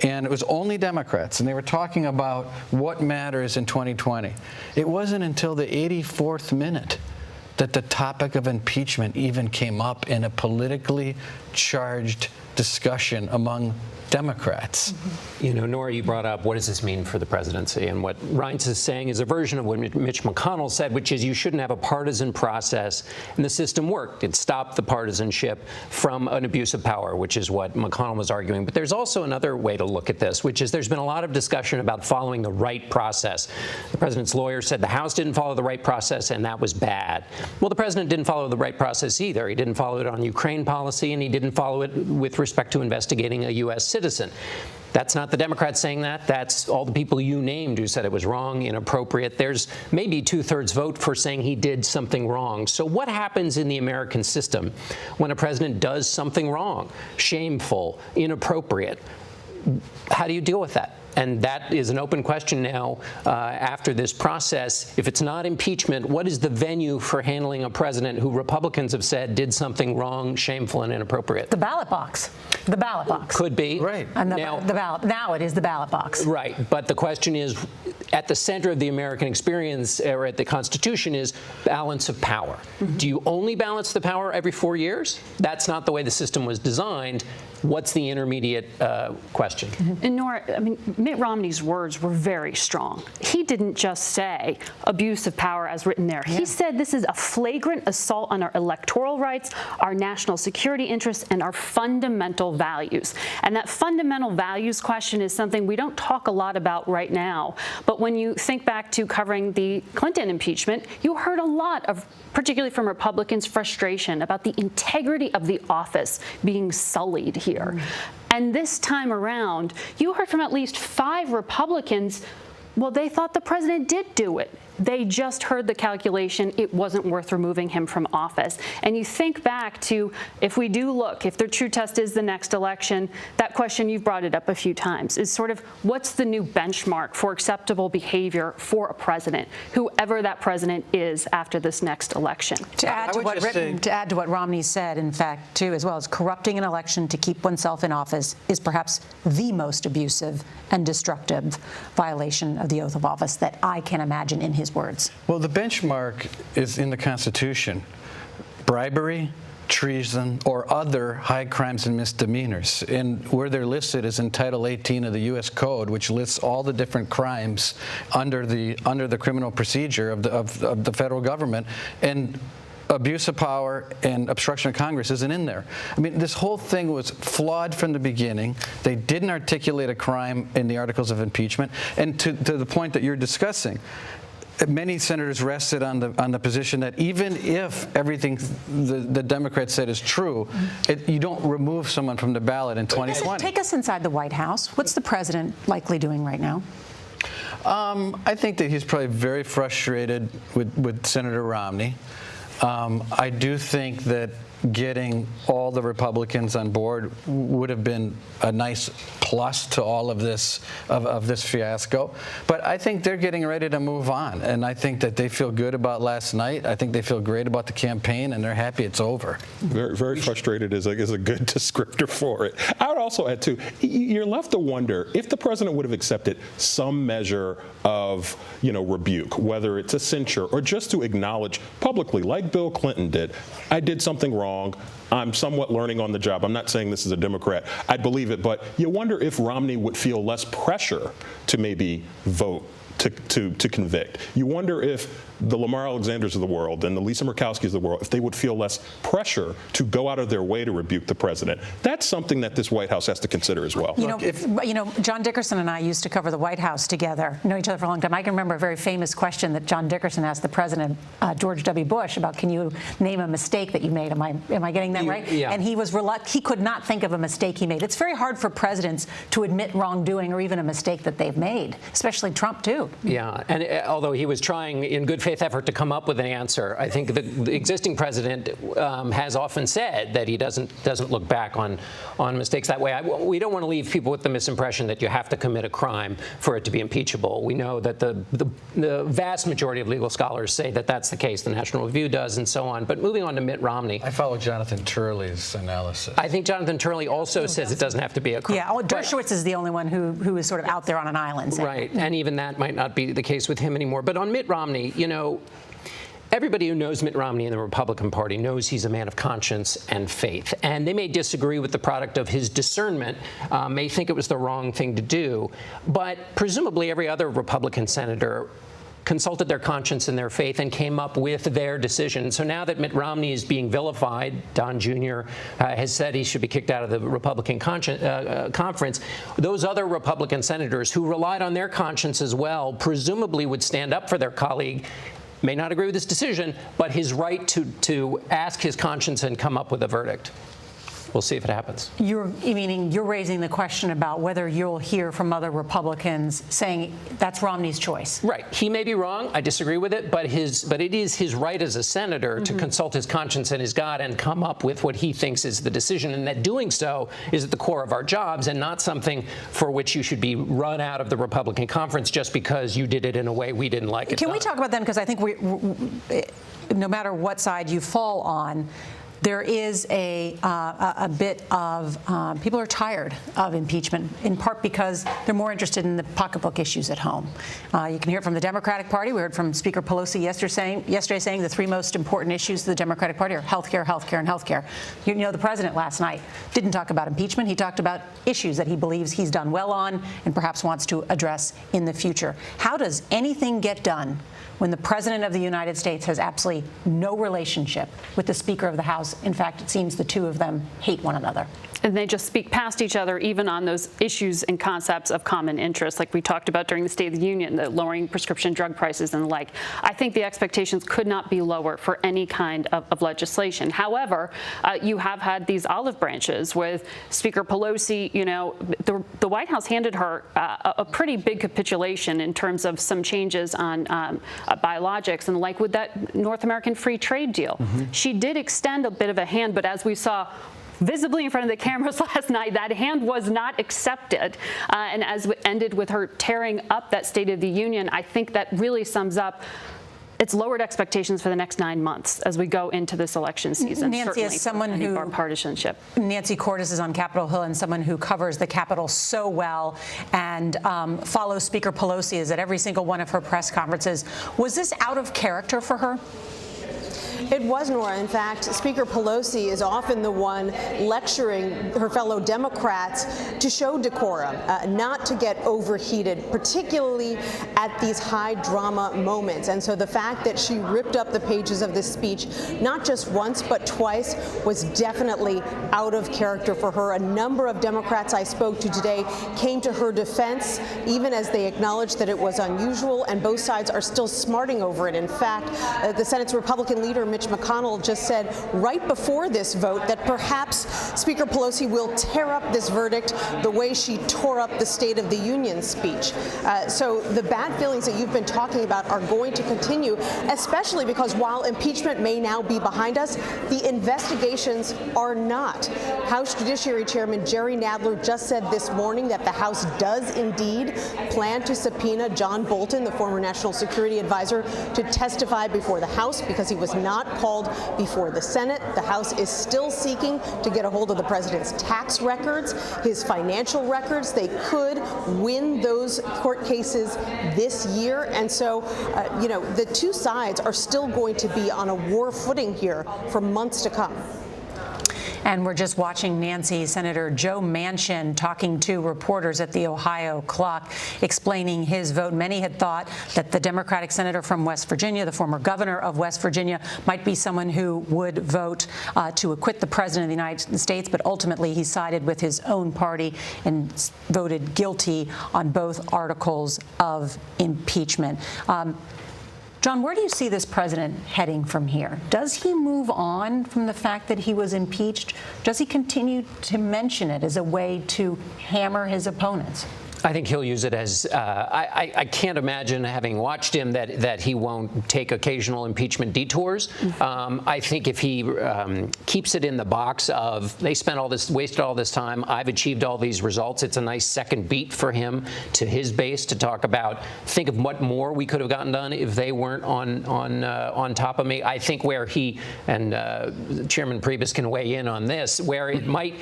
and it was only Democrats, and they were talking about what matters in 2020. It wasn't until the 84th minute that the topic of impeachment even came up in a politically charged discussion among Democrats. You know, Nora, you brought up what does this mean for the presidency, and what Reince is saying is a version of what Mitch McConnell said, which is you shouldn't have a partisan process, and the system worked. It stopped the partisanship from an abuse of power, which is what McConnell was arguing. But there's also another way to look at this, which is there's been a lot of discussion about following the right process. The president's lawyer said the House didn't follow the right process, and that was bad. Well, the president didn't follow the right process either. He didn't follow it on Ukraine policy, and he didn't follow it with respect to investigating a U.S. citizen. That's not the Democrats saying that. That's all the people you named who said it was wrong, inappropriate. There's maybe 2/3 vote for saying he did something wrong. So what happens in the American system when a president does something wrong, shameful, inappropriate? How do you deal with that? And that is an open question now after this process. If it's not impeachment, what is the venue for handling a president who Republicans have said did something wrong, shameful, and inappropriate? The ballot box. The ballot box. Could be. Right. And the ballot. Now it is the ballot box. Right. But the question is, at the center of the American experience, or at the Constitution, is balance of power. Do you only balance the power every 4 years? That's not the way the system was designed. What's the intermediate question? And Nora, I mean, Mitt Romney's words were very strong. He didn't just say abuse of power as written there. He said this is a flagrant assault on our electoral rights, our national security interests, and our fundamental values. And that fundamental values question is something we don't talk a lot about right now. But when you think back to covering the Clinton impeachment, you heard a lot of, particularly from Republicans, frustration about the integrity of the office being sullied here. And this time around, you heard from at least 5 Republicans, well, they thought the president did do it. They just heard the calculation, it wasn't worth removing him from office. And you think back to, if we do look, if the true test is the next election, that question, you've brought it up a few times, is sort of what's the new benchmark for acceptable behavior for a president, whoever that president is after this next election. To add to what Romney said, in fact, too, as well as corrupting an election to keep oneself in office is perhaps the most abusive and destructive violation of the oath of office that I can imagine in his words. Well, the benchmark is in the Constitution. Bribery, treason, or other high crimes and misdemeanors. And where they're listed is in Title 18 of the U.S. Code, which lists all the different crimes under the criminal procedure of the federal government. And abuse of power and obstruction of Congress isn't in there. I mean, this whole thing was flawed from the beginning. They didn't articulate a crime in the articles of impeachment. And to the point that you're discussing, many senators rested on the position that even if everything the Democrats said is true, you don't remove someone from the ballot in 2020. Take us inside the White House. What's the president likely doing right now? I think that he's probably very frustrated with Senator Romney. I do think that getting all the Republicans on board would have been a nice plus to all of this this fiasco. But I think they're getting ready to move on, and I think that they feel good about last night. I think they feel great about the campaign, and they're happy it's over. Very, very frustrated is a good descriptor for it. I would also add too, you're left to wonder if the president would have accepted some measure of rebuke, whether it's a censure or just to acknowledge publicly, like Bill Clinton did, I did something wrong. I'm somewhat learning on the job. I'm not saying this is a Democrat. I'd believe it, but you wonder if Romney would feel less pressure to maybe vote to convict. You wonder if the Lamar Alexanders of the world and the Lisa Murkowskis of the world, if they would feel less pressure to go out of their way to rebuke the president. That's something that this White House has to consider as well. John Dickerson and I used to cover the White House together, know each other for a long time. I can remember a very famous question that John Dickerson asked the president, George W. Bush, about, can you name a mistake that you made? Am I getting that right? Yeah. And he was reluctant. He could not think of a mistake he made. It's very hard for presidents to admit wrongdoing or even a mistake that they've made, especially Trump, too. Yeah, and although he was trying in good faith effort to come up with an answer, I think the existing president has often said that he doesn't look back on mistakes that way. We don't want to leave people with the misimpression that you have to commit a crime for it to be impeachable. We know that the vast majority of legal scholars say that that's the case. The National Review does, and so on. But moving on to Mitt Romney, I follow Jonathan Turley's analysis. I think Jonathan Turley also says it doesn't have to be a crime. Yeah, Dershowitz is the only one who is sort of out there on an island. Right, and even that might not be the case with him anymore. But on Mitt Romney, Everybody who knows Mitt Romney in the Republican Party knows he's a man of conscience and faith. And they may disagree with the product of his discernment, may think it was the wrong thing to do, but presumably every other Republican senator consulted their conscience and their faith and came up with their decision. So now that Mitt Romney is being vilified, Don Jr. Has said he should be kicked out of the Republican conference, those other Republican senators who relied on their conscience as well presumably would stand up for their colleague, may not agree with his decision, but his right to ask his conscience and come up with a verdict. We'll see if it happens. Meaning you're raising the question about whether you'll hear from other Republicans saying that's Romney's choice. Right. He may be wrong. I disagree with it, but it is his right as a senator to consult his conscience and his God and come up with what he thinks is the decision, and that doing so is at the core of our jobs and not something for which you should be run out of the Republican conference just because you did it in a way we didn't like it. Can we talk about them? Because I think no matter what side you fall on, there is a bit of people are tired of impeachment, in part because they're more interested in the pocketbook issues at home. You can hear it from the Democratic Party. We heard from Speaker Pelosi yesterday saying the three most important issues to the Democratic Party are health care, health care, and health care. You know, the president last night didn't talk about impeachment. He talked about issues that he believes he's done well on and perhaps wants to address in the future. How does anything get done when the President of the United States has absolutely no relationship with the Speaker of the House? In fact, it seems the two of them hate one another. And they just speak past each other, even on those issues and concepts of common interest, like we talked about during the State of the Union, the lowering prescription drug prices and the like. I think the expectations could not be lower for any kind of legislation. However, you have had these olive branches with Speaker Pelosi. You know, the White House handed her a pretty big capitulation in terms of some changes on biologics and the like with that North American free trade deal. She did extend a bit of a hand, but as we saw visibly in front of the cameras last night, that hand was not accepted. And as it ended with her tearing up that State of the Union, I think that really sums up it's lowered expectations for the next 9 months as we go into this election season. Nancy, as someone who partisanship. Nancy Cordes is on Capitol Hill, and someone who covers the Capitol so well and follows Speaker Pelosi is at every single one of her press conferences. Was this out of character for her? It was, Nora. In fact, Speaker Pelosi is often the one lecturing her fellow Democrats to show decorum, not to get overheated, particularly at these high drama moments. And so the fact that she ripped up the pages of this speech, not just once, but twice, was definitely out of character for her. A number of Democrats I spoke to today came to her defense, even as they acknowledged that it was unusual, and both sides are still smarting over it. In fact, the Senate's Republican leader, Mitch McConnell, just said right before this vote that perhaps Speaker Pelosi will tear up this verdict the way she tore up the State of the Union speech. So the bad feelings that you've been talking about are going to continue, especially because while impeachment may now be behind us, the investigations are not. House Judiciary Chairman Jerry Nadler just said this morning that the House does indeed plan to subpoena John Bolton, the former National Security Advisor, to testify before the House because he was not called before the Senate. The House is still seeking to get a hold of the president's tax records, his financial records. They could win those court cases this year. And so, you know, the two sides are still going to be on a war footing here for months to come. And we're just watching Nancy, Senator Joe Manchin talking to reporters at the Ohio Clock, explaining his vote. Many had thought that the Democratic senator from West Virginia, the former governor of West Virginia, might be someone who would vote to acquit the president of the United States, but ultimately he sided with his own party and voted guilty on both articles of impeachment. John, where do you see this president heading from here? Does he move on from the fact that he was impeached? Does he continue to mention it as a way to hammer his opponents? I think he'll use it as, I can't imagine, having watched him, that he won't take occasional impeachment detours. I think if he keeps it in the box of, they spent all this, wasted all this time, I've achieved all these results, it's a nice second beat for him to his base to talk about, think of what more we could have gotten done if they weren't on top of me. I think where he, and Chairman Priebus can weigh in on this, where it might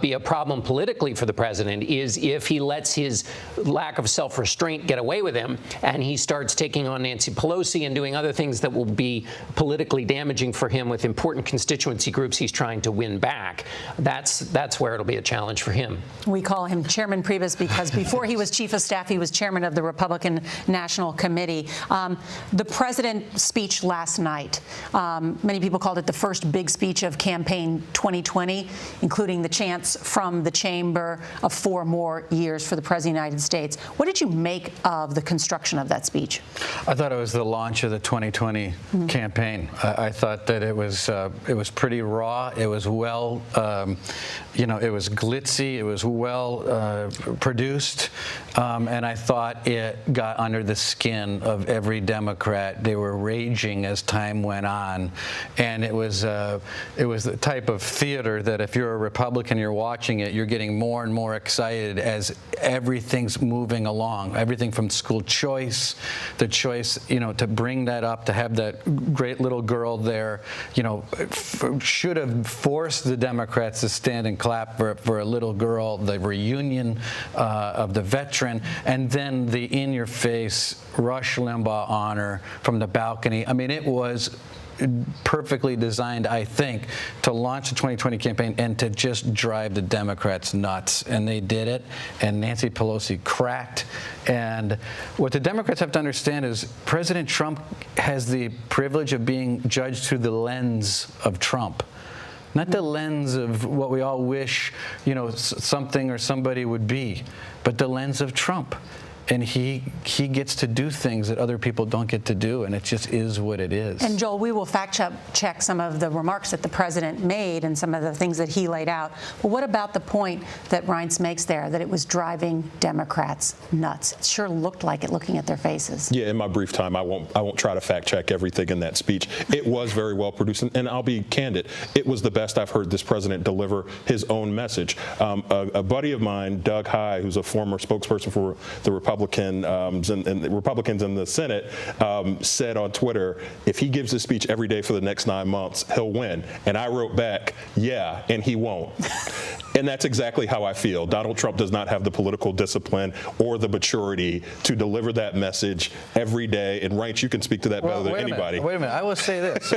be a problem politically for the president is if he lets his his lack of self-restraint get away with him, and he starts taking on Nancy Pelosi and doing other things that will be politically damaging for him with important constituency groups he's trying to win back, that's where it'll be a challenge for him. We call him Chairman Priebus because before he was Chief of Staff, he was Chairman of the Republican National Committee. The president's speech last night, many people called it the first big speech of campaign 2020, including the chance from the chamber of 4 more years for the President of the United States. What did you make of the construction of that speech? I thought it was the launch of the 2020 campaign. I thought that it was pretty raw. It was well, it was glitzy. It was well produced, and I thought it got under the skin of every Democrat. They were raging as time went on, and it was the type of theater that if you're a Republican, you're watching it, you're getting more and more excited as everything's moving along. Everything from school choice, the choice, to bring that up, to have that great little girl there, should have forced the Democrats to stand and clap for a little girl, the reunion of the veteran, and then the in-your-face Rush Limbaugh honor from the balcony. I mean, it was perfectly designed, I think, to launch the 2020 campaign and to just drive the Democrats nuts. And they did it, and Nancy Pelosi cracked. And what the Democrats have to understand is President Trump has the privilege of being judged through the lens of Trump. Not the lens of what we all wish, something or somebody would be, but the lens of Trump. And he gets to do things that other people don't get to do, and it just is what it is. And Joel, we will fact check some of the remarks that the president made and some of the things that he laid out. But what about the point that Reince makes there, that it was driving Democrats nuts? It sure looked like it, looking at their faces. Yeah, in my brief time, I won't try to fact check everything in that speech. It was very well produced, and I'll be candid. It was the best I've heard this president deliver his own message. A buddy of mine, Doug High, who's a former spokesperson for the Republicans in the Senate, said on Twitter, if he gives this speech every day for the next 9 months, he'll win. And I wrote back, yeah, and he won't. And that's exactly how I feel. Donald Trump does not have the political discipline or the maturity to deliver that message every day. And Reince, you can speak to that better than anybody. Wait a minute. I will say this.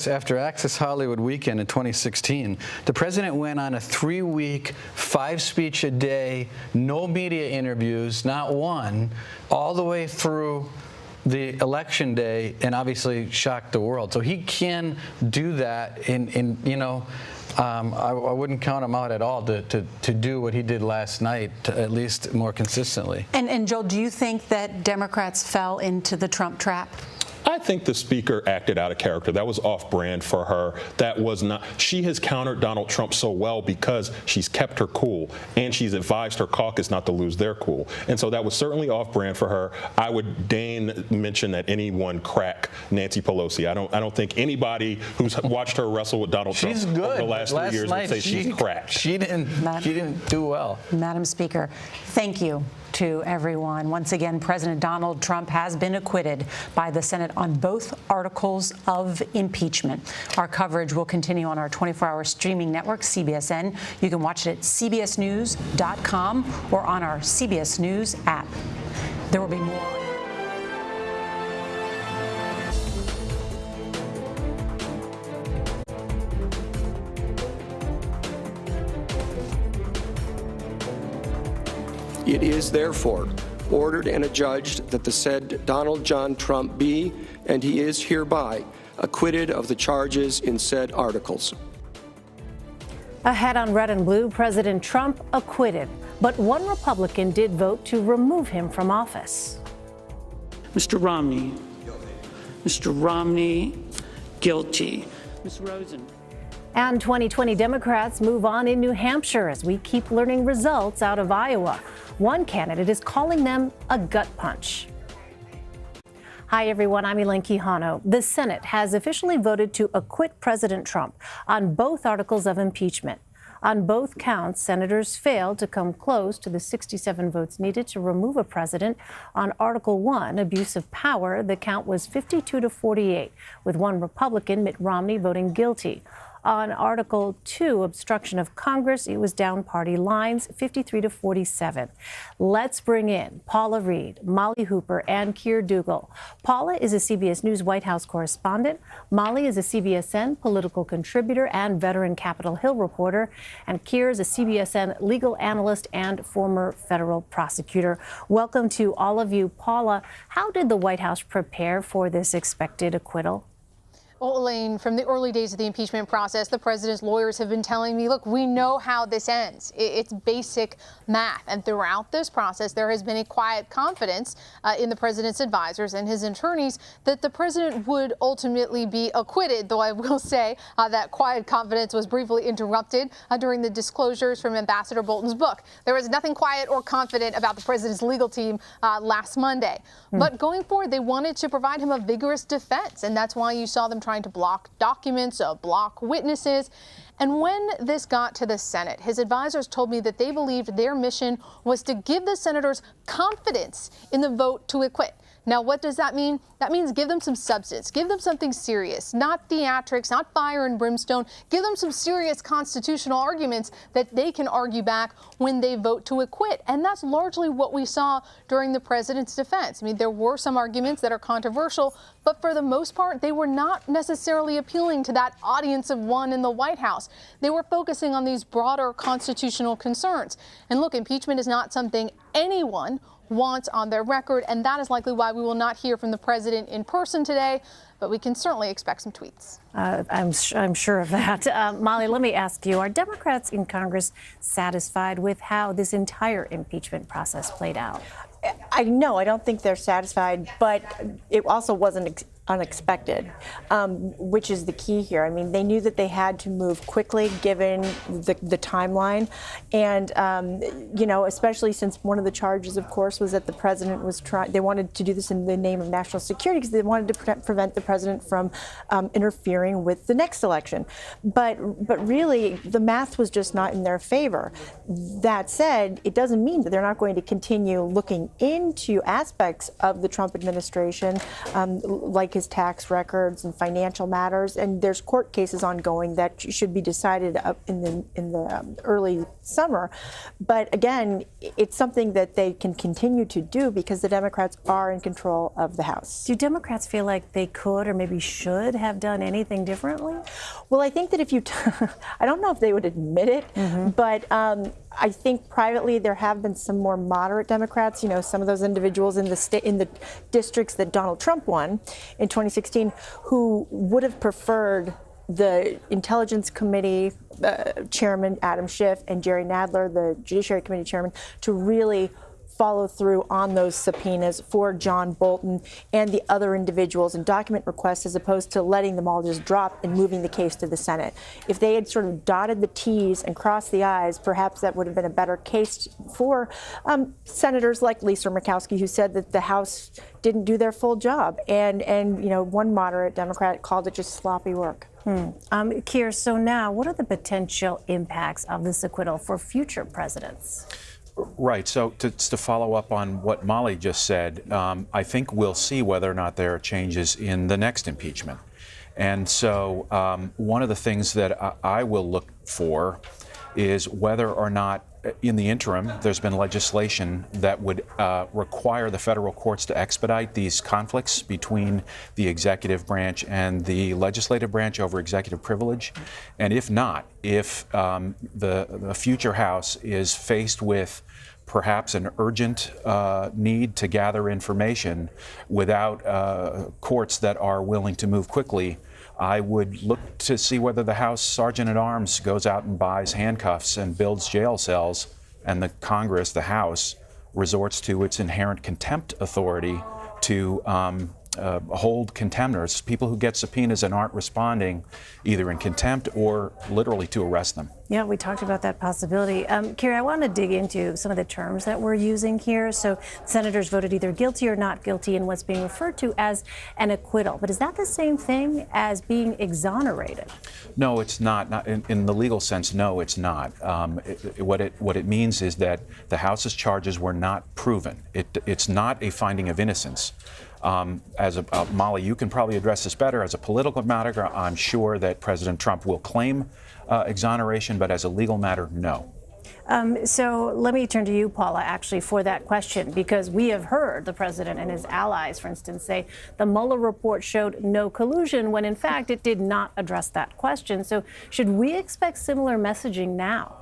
After Access Hollywood weekend in 2016, the president went on a 3-week, 5-speech a day, no media interviews, not one, all the way through the election day, and obviously shocked the world. So he can do that I wouldn't count him out at all to do what he did last night, at least more consistently. And Joel, do you think that Democrats fell into the Trump trap? I think the speaker acted out of character. That was off-brand for her. That was not. She has countered Donald Trump so well because she's kept her cool, and she's advised her caucus not to lose their cool. And so that was certainly off-brand for her. I would deign mention that anyone crack Nancy Pelosi. I don't think anybody who's watched her wrestle with Donald Trump over the last 3 years would say she's cracked. She didn't do well. Madam Speaker, thank you to everyone. Once again, President Donald Trump has been acquitted by the Senate on both articles of impeachment. Our coverage will continue on our 24-hour streaming network, CBSN. You can watch it at cbsnews.com or on our CBS News app. There will be more. It is therefore ordered and adjudged that the said Donald John Trump be, and he is hereby, acquitted of the charges in said articles. Ahead on Red and Blue, President Trump acquitted, but one Republican did vote to remove him from office. Mr. Romney. Mr. Romney, guilty. Ms. Rosen. And 2020 Democrats move on in New Hampshire as we keep learning results out of Iowa. One candidate is calling them a gut punch. Hi, everyone. I'm Elaine Quijano. The Senate has officially voted to acquit President Trump on both articles of impeachment. On both counts, senators failed to come close to the 67 votes needed to remove a president. On Article 1, abuse of power, the count was 52 to 48, with one Republican, Mitt Romney, voting guilty. On Article 2, obstruction of Congress, it was down party lines, 53-47. Let's bring in Paula Reed, Molly Hooper, and Keir Dugal. Paula is a CBS News White House correspondent. Molly is a CBSN political contributor and veteran Capitol Hill reporter. And Keir is a CBSN legal analyst and former federal prosecutor. Welcome to all of you. Paula, how did the White House prepare for this expected acquittal? Well, Elaine, from the early days of the impeachment process, the president's lawyers have been telling me, look, we know how this ends. It's basic math. And throughout this process, there has been a quiet confidence in the president's advisors and his attorneys that the president would ultimately be acquitted, though I will say that quiet confidence was briefly interrupted during the disclosures from Ambassador Bolton's book. There was nothing quiet or confident about the president's legal team last Monday. But going forward, they wanted to provide him a vigorous defense, and that's why you saw them trying to block documents, block witnesses. And when this got to the Senate, his advisors told me that they believed their mission was to give the senators confidence in the vote to acquit. Now, what does that mean? That means give them some substance, give them something serious, not theatrics, not fire and brimstone. Give them some serious constitutional arguments that they can argue back when they vote to acquit. And that's largely what we saw during the president's defense. I mean, there were some arguments that are controversial, but for the most part, they were not necessarily appealing to that audience of one in the White House. They were focusing on these broader constitutional concerns. And look, impeachment is not something anyone wants on their record, and that is likely why we will not hear from the president in person today, but we can certainly expect some tweets. I'm sure of that. Molly, let me ask you, are Democrats in Congress satisfied with how this entire impeachment process played out? I don't think they're satisfied, but it also wasn't unexpected, which is the key here. I mean, they knew that they had to move quickly given the timeline. And, especially since one of the charges, of course, was that the president was they wanted to do this in the name of national security because they wanted to prevent the president from interfering with the next election. But really, the math was just not in their favor. That said, it doesn't mean that they're not going to continue looking into aspects of the Trump administration, like his tax records and financial matters, and there's court cases ongoing that should be decided in the early summer. But again, it's something that they can continue to do because the Democrats are in control of the House. Do Democrats feel like they could or maybe should have done anything differently? Well, I think that if you, I don't know if they would admit it, but I think privately there have been some more moderate Democrats, some of those individuals in the districts that Donald Trump won in 2016 who would have preferred the Intelligence Committee Chairman Adam Schiff and Jerry Nadler, the Judiciary Committee Chairman, to really follow through on those subpoenas for John Bolton and the other individuals and document requests, as opposed to letting them all just drop and moving the case to the Senate. If they had sort of dotted the T's and crossed the I's, perhaps that would have been a better case for senators like Lisa Murkowski, who said that the House didn't do their full job. And one moderate Democrat called it just sloppy work. Keir, so now what are the potential impacts of this acquittal for future presidents? Right. So to follow up on what Molly just said, I think we'll see whether or not there are changes in the next impeachment. And so one of the things that I will look for is whether or not in the interim there's been legislation that would require the federal courts to expedite these conflicts between the executive branch and the legislative branch over executive privilege. And if not, if the future House is faced with perhaps an urgent need to gather information without courts that are willing to move quickly, I would look to see whether the House Sergeant-at-Arms goes out and buys handcuffs and builds jail cells, and the Congress, the House, resorts to its inherent contempt authority to hold contemners, people who get subpoenas and aren't responding, either in contempt or literally to arrest them. Yeah, we talked about that possibility. Keir, I want to dig into some of the terms that we're using here. So senators voted either guilty or not guilty in what's being referred to as an acquittal. But is that the same thing as being exonerated? No, it's not. In the legal sense, no, it's not. What it means is that the House's charges were not proven. It's not a finding of innocence. Molly, you can probably address this better. As a political matter, I'm sure that President Trump will claim exoneration, but as a legal matter, no. So let me turn to you, Paula, actually, for that question, because we have heard the president and his allies, for instance, say the Mueller report showed no collusion when, in fact, it did not address that question. So should we expect similar messaging now?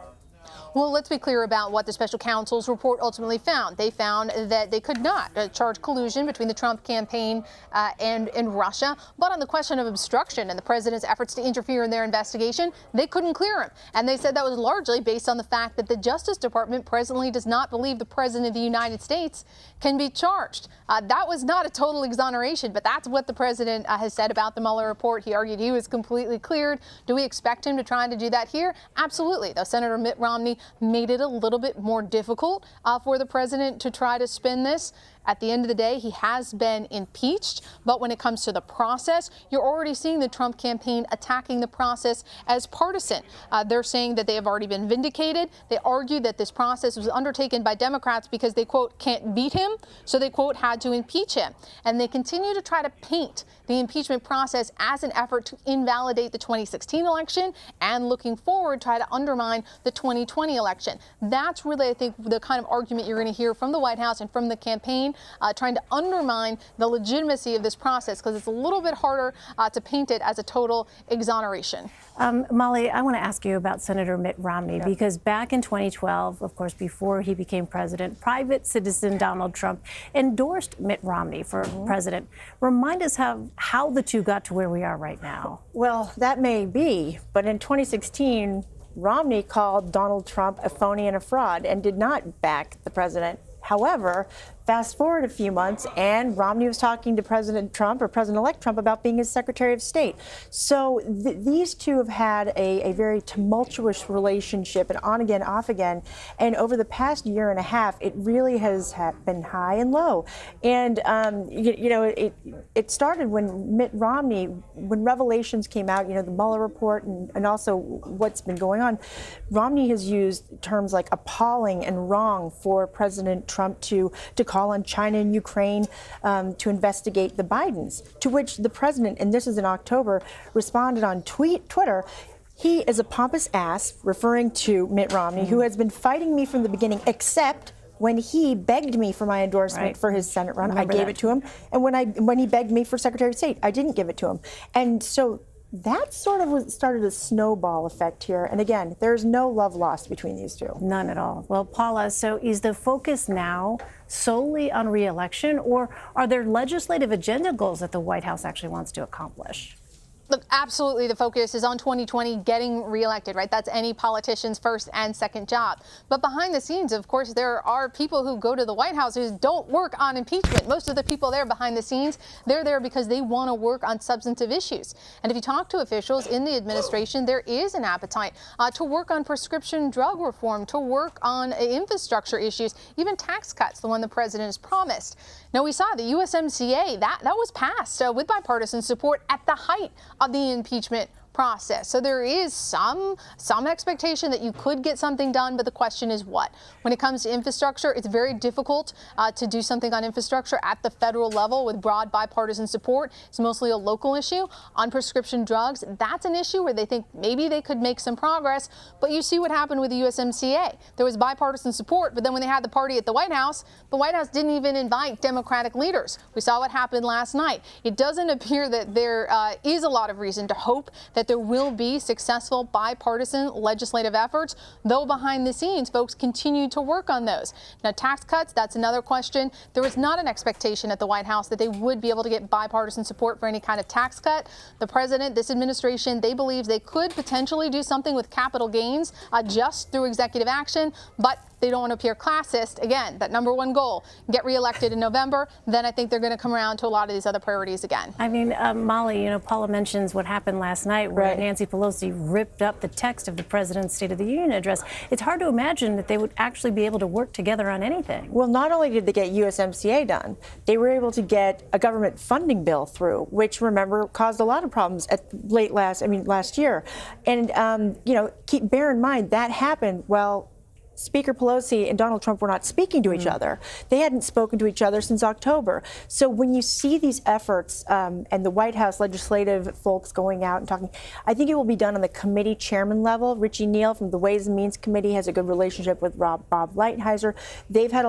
Well, let's be clear about what the special counsel's report ultimately found. They found that they could not charge collusion between the Trump campaign and Russia. But on the question of obstruction and the president's efforts to interfere in their investigation, they couldn't clear him. And they said that was largely based on the fact that the Justice Department presently does not believe the president of the United States can be charged. That was not a total exoneration, but that's what the president has said about the Mueller report. He argued he was completely cleared. Do we expect him to try to do that here? Absolutely. Though Senator Mitt Romney made it a little bit more difficult for the president to try to spin this. At the end of the day, he has been impeached. But when it comes to the process, you're already seeing the Trump campaign attacking the process as partisan. They're saying that they have already been vindicated. They argue that this process was undertaken by Democrats because they, quote, can't beat him. So they, quote, had to impeach him. And they continue to try to paint the impeachment process as an effort to invalidate the 2016 election and, looking forward, try to undermine the 2020 election. That's really, I think, the kind of argument you're going to hear from the White House and from the campaign, trying to undermine the legitimacy of this process, because it's a little bit harder to paint it as a total exoneration. Molly, I want to ask you about Senator Mitt Romney, because back in 2012, of course, before he became president, private citizen Donald Trump endorsed Mitt Romney for president. Remind us how the two got to where we are right now. Well, that may be, but in 2016, Romney called Donald Trump a phony and a fraud and did not back the president. However, fast forward a few months, and Romney was talking to President Trump, or President-elect Trump, about being his Secretary of State. So these two have had a very tumultuous relationship, and on again, off again. And over the past year and a half, it really has been high and low. And, it started when Mitt Romney, when revelations came out, the Mueller report and also what's been going on, Romney has used terms like appalling and wrong for President Trump to call on China and Ukraine to investigate the Bidens, to which the president, and this is in October, responded on Twitter, he is a pompous ass, referring to Mitt Romney, who has been fighting me from the beginning, except when he begged me for my endorsement for his Senate run. I gave it to him. And when he begged me for Secretary of State, I didn't give it to him. And so that sort of started a snowball effect here. And again, there's no love lost between these two. None at all. Well, Paula, so is the focus now solely on re-election, or are there legislative agenda goals that the White House actually wants to accomplish? Look, absolutely, the focus is on 2020, getting reelected, right? That's any politician's first and second job. But behind the scenes, of course, there are people who go to the White House who don't work on impeachment. Most of the people there behind the scenes, they're there because they want to work on substantive issues. And if you talk to officials in the administration, there is an appetite to work on prescription drug reform, to work on infrastructure issues, even tax cuts, the one the president has promised. Now, we saw the USMCA, that was passed with bipartisan support at the height of the impeachment process. So there is some expectation that you could get something done, but the question is what? When it comes to infrastructure, it's very difficult to do something on infrastructure at the federal level with broad bipartisan support. It's mostly a local issue. On prescription drugs, that's an issue where they think maybe they could make some progress, but you see what happened with the USMCA. There was bipartisan support, but then when they had the party at the White House didn't even invite Democratic leaders. We saw what happened last night. It doesn't appear that there is a lot of reason to hope that there will be successful bipartisan legislative efforts, though behind the scenes, folks continue to work on those. Now, tax cuts, that's another question. There was not an expectation at the White House that they would be able to get bipartisan support for any kind of tax cut. The president, this administration, they believe they could potentially do something with capital gains just through executive action, but they don't want to appear classist. Again, that number one goal, get reelected in November. Then I think they're going to come around to a lot of these other priorities again. I mean, Molly, Paula mentions what happened last night where Nancy Pelosi ripped up the text of the president's State of the Union address. It's hard to imagine that they would actually be able to work together on anything. Well, not only did they get USMCA done, they were able to get a government funding bill through, which, remember, caused a lot of problems last year. And, bear in mind that happened, Speaker Pelosi and Donald Trump were not speaking to each other. They hadn't spoken to each other since October. So when you see these efforts and the White House legislative folks going out and talking, I think it will be done on the committee chairman level. Richie Neal from the Ways and Means Committee has a good relationship with Bob Lighthizer. They've had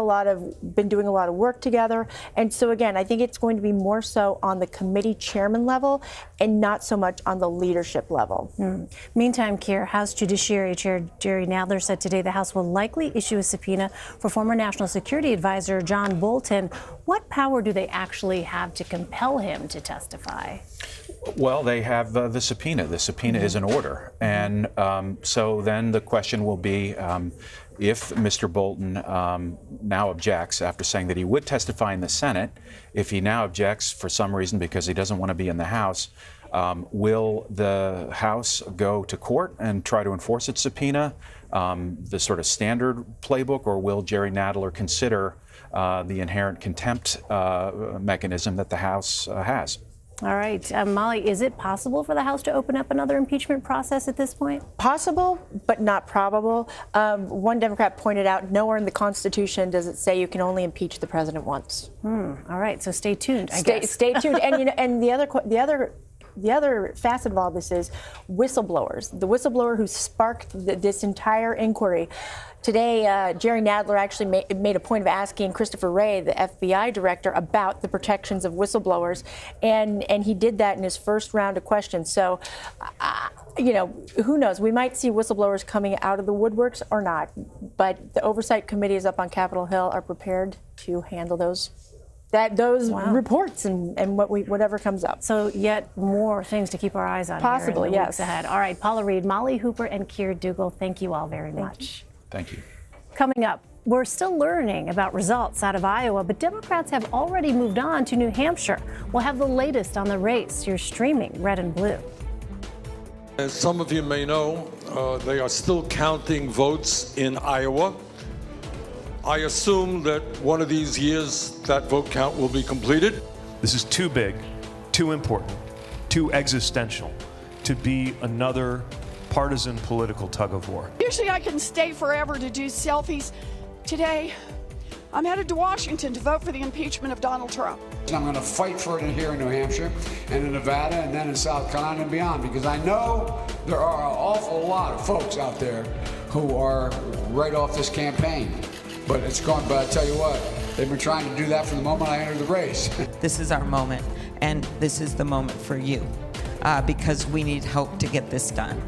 been doing a lot of work together. And so again, I think it's going to be more so on the committee chairman level and not so much on the leadership level. Meantime, Keir, House Judiciary Chair Jerry Nadler said today the House will likely issue a subpoena for former National Security Advisor John Bolton. What power do they actually have to compel him to testify? Well, they have the subpoena. The subpoena is an order. And so then the question will be if Mr. Bolton now objects after saying that he would testify in the Senate, if he now objects for some reason because he doesn't want to be in the House, will the House go to court and try to enforce its subpoena, the sort of standard playbook, or will Jerry Nadler consider the inherent contempt mechanism that the House has? All right. Molly, is it possible for the House to open up another impeachment process at this point? Possible, but not probable. One Democrat pointed out nowhere in the Constitution does it say you can only impeach the president once. All right. So stay tuned, I guess. Stay tuned. And, and the other facet of all this is whistleblowers. The whistleblower who sparked this entire inquiry. Today, Jerry Nadler actually made a point of asking Christopher Wray, the FBI director, about the protections of whistleblowers, and he did that in his first round of questions. So, who knows? We might see whistleblowers coming out of the woodworks or not, but the oversight committees up on Capitol Hill are prepared to handle those reports and whatever comes up. So yet more things to keep our eyes on. Possibly, here in the yes. weeks ahead. All right, Paula Reed, Molly Hooper, and Keir Dugal, thank you all very much. Thank you. Coming up, we're still learning about results out of Iowa, but Democrats have already moved on to New Hampshire. We'll have the latest on the race. You're streaming Red and Blue. As some of you may know, they are still counting votes in Iowa. I assume that one of these years that vote count will be completed. This is too big, too important, too existential to be another partisan political tug of war. Usually I can stay forever to do selfies. Today, I'm headed to Washington to vote for the impeachment of Donald Trump. I'm going to fight for it here in New Hampshire and in Nevada and then in South Carolina and beyond, because I know there are an awful lot of folks out there who are right off this campaign. But I tell you what, they've been trying to do that from the moment I entered the race. This is our moment, and this is the moment for you, because we need help to get this done.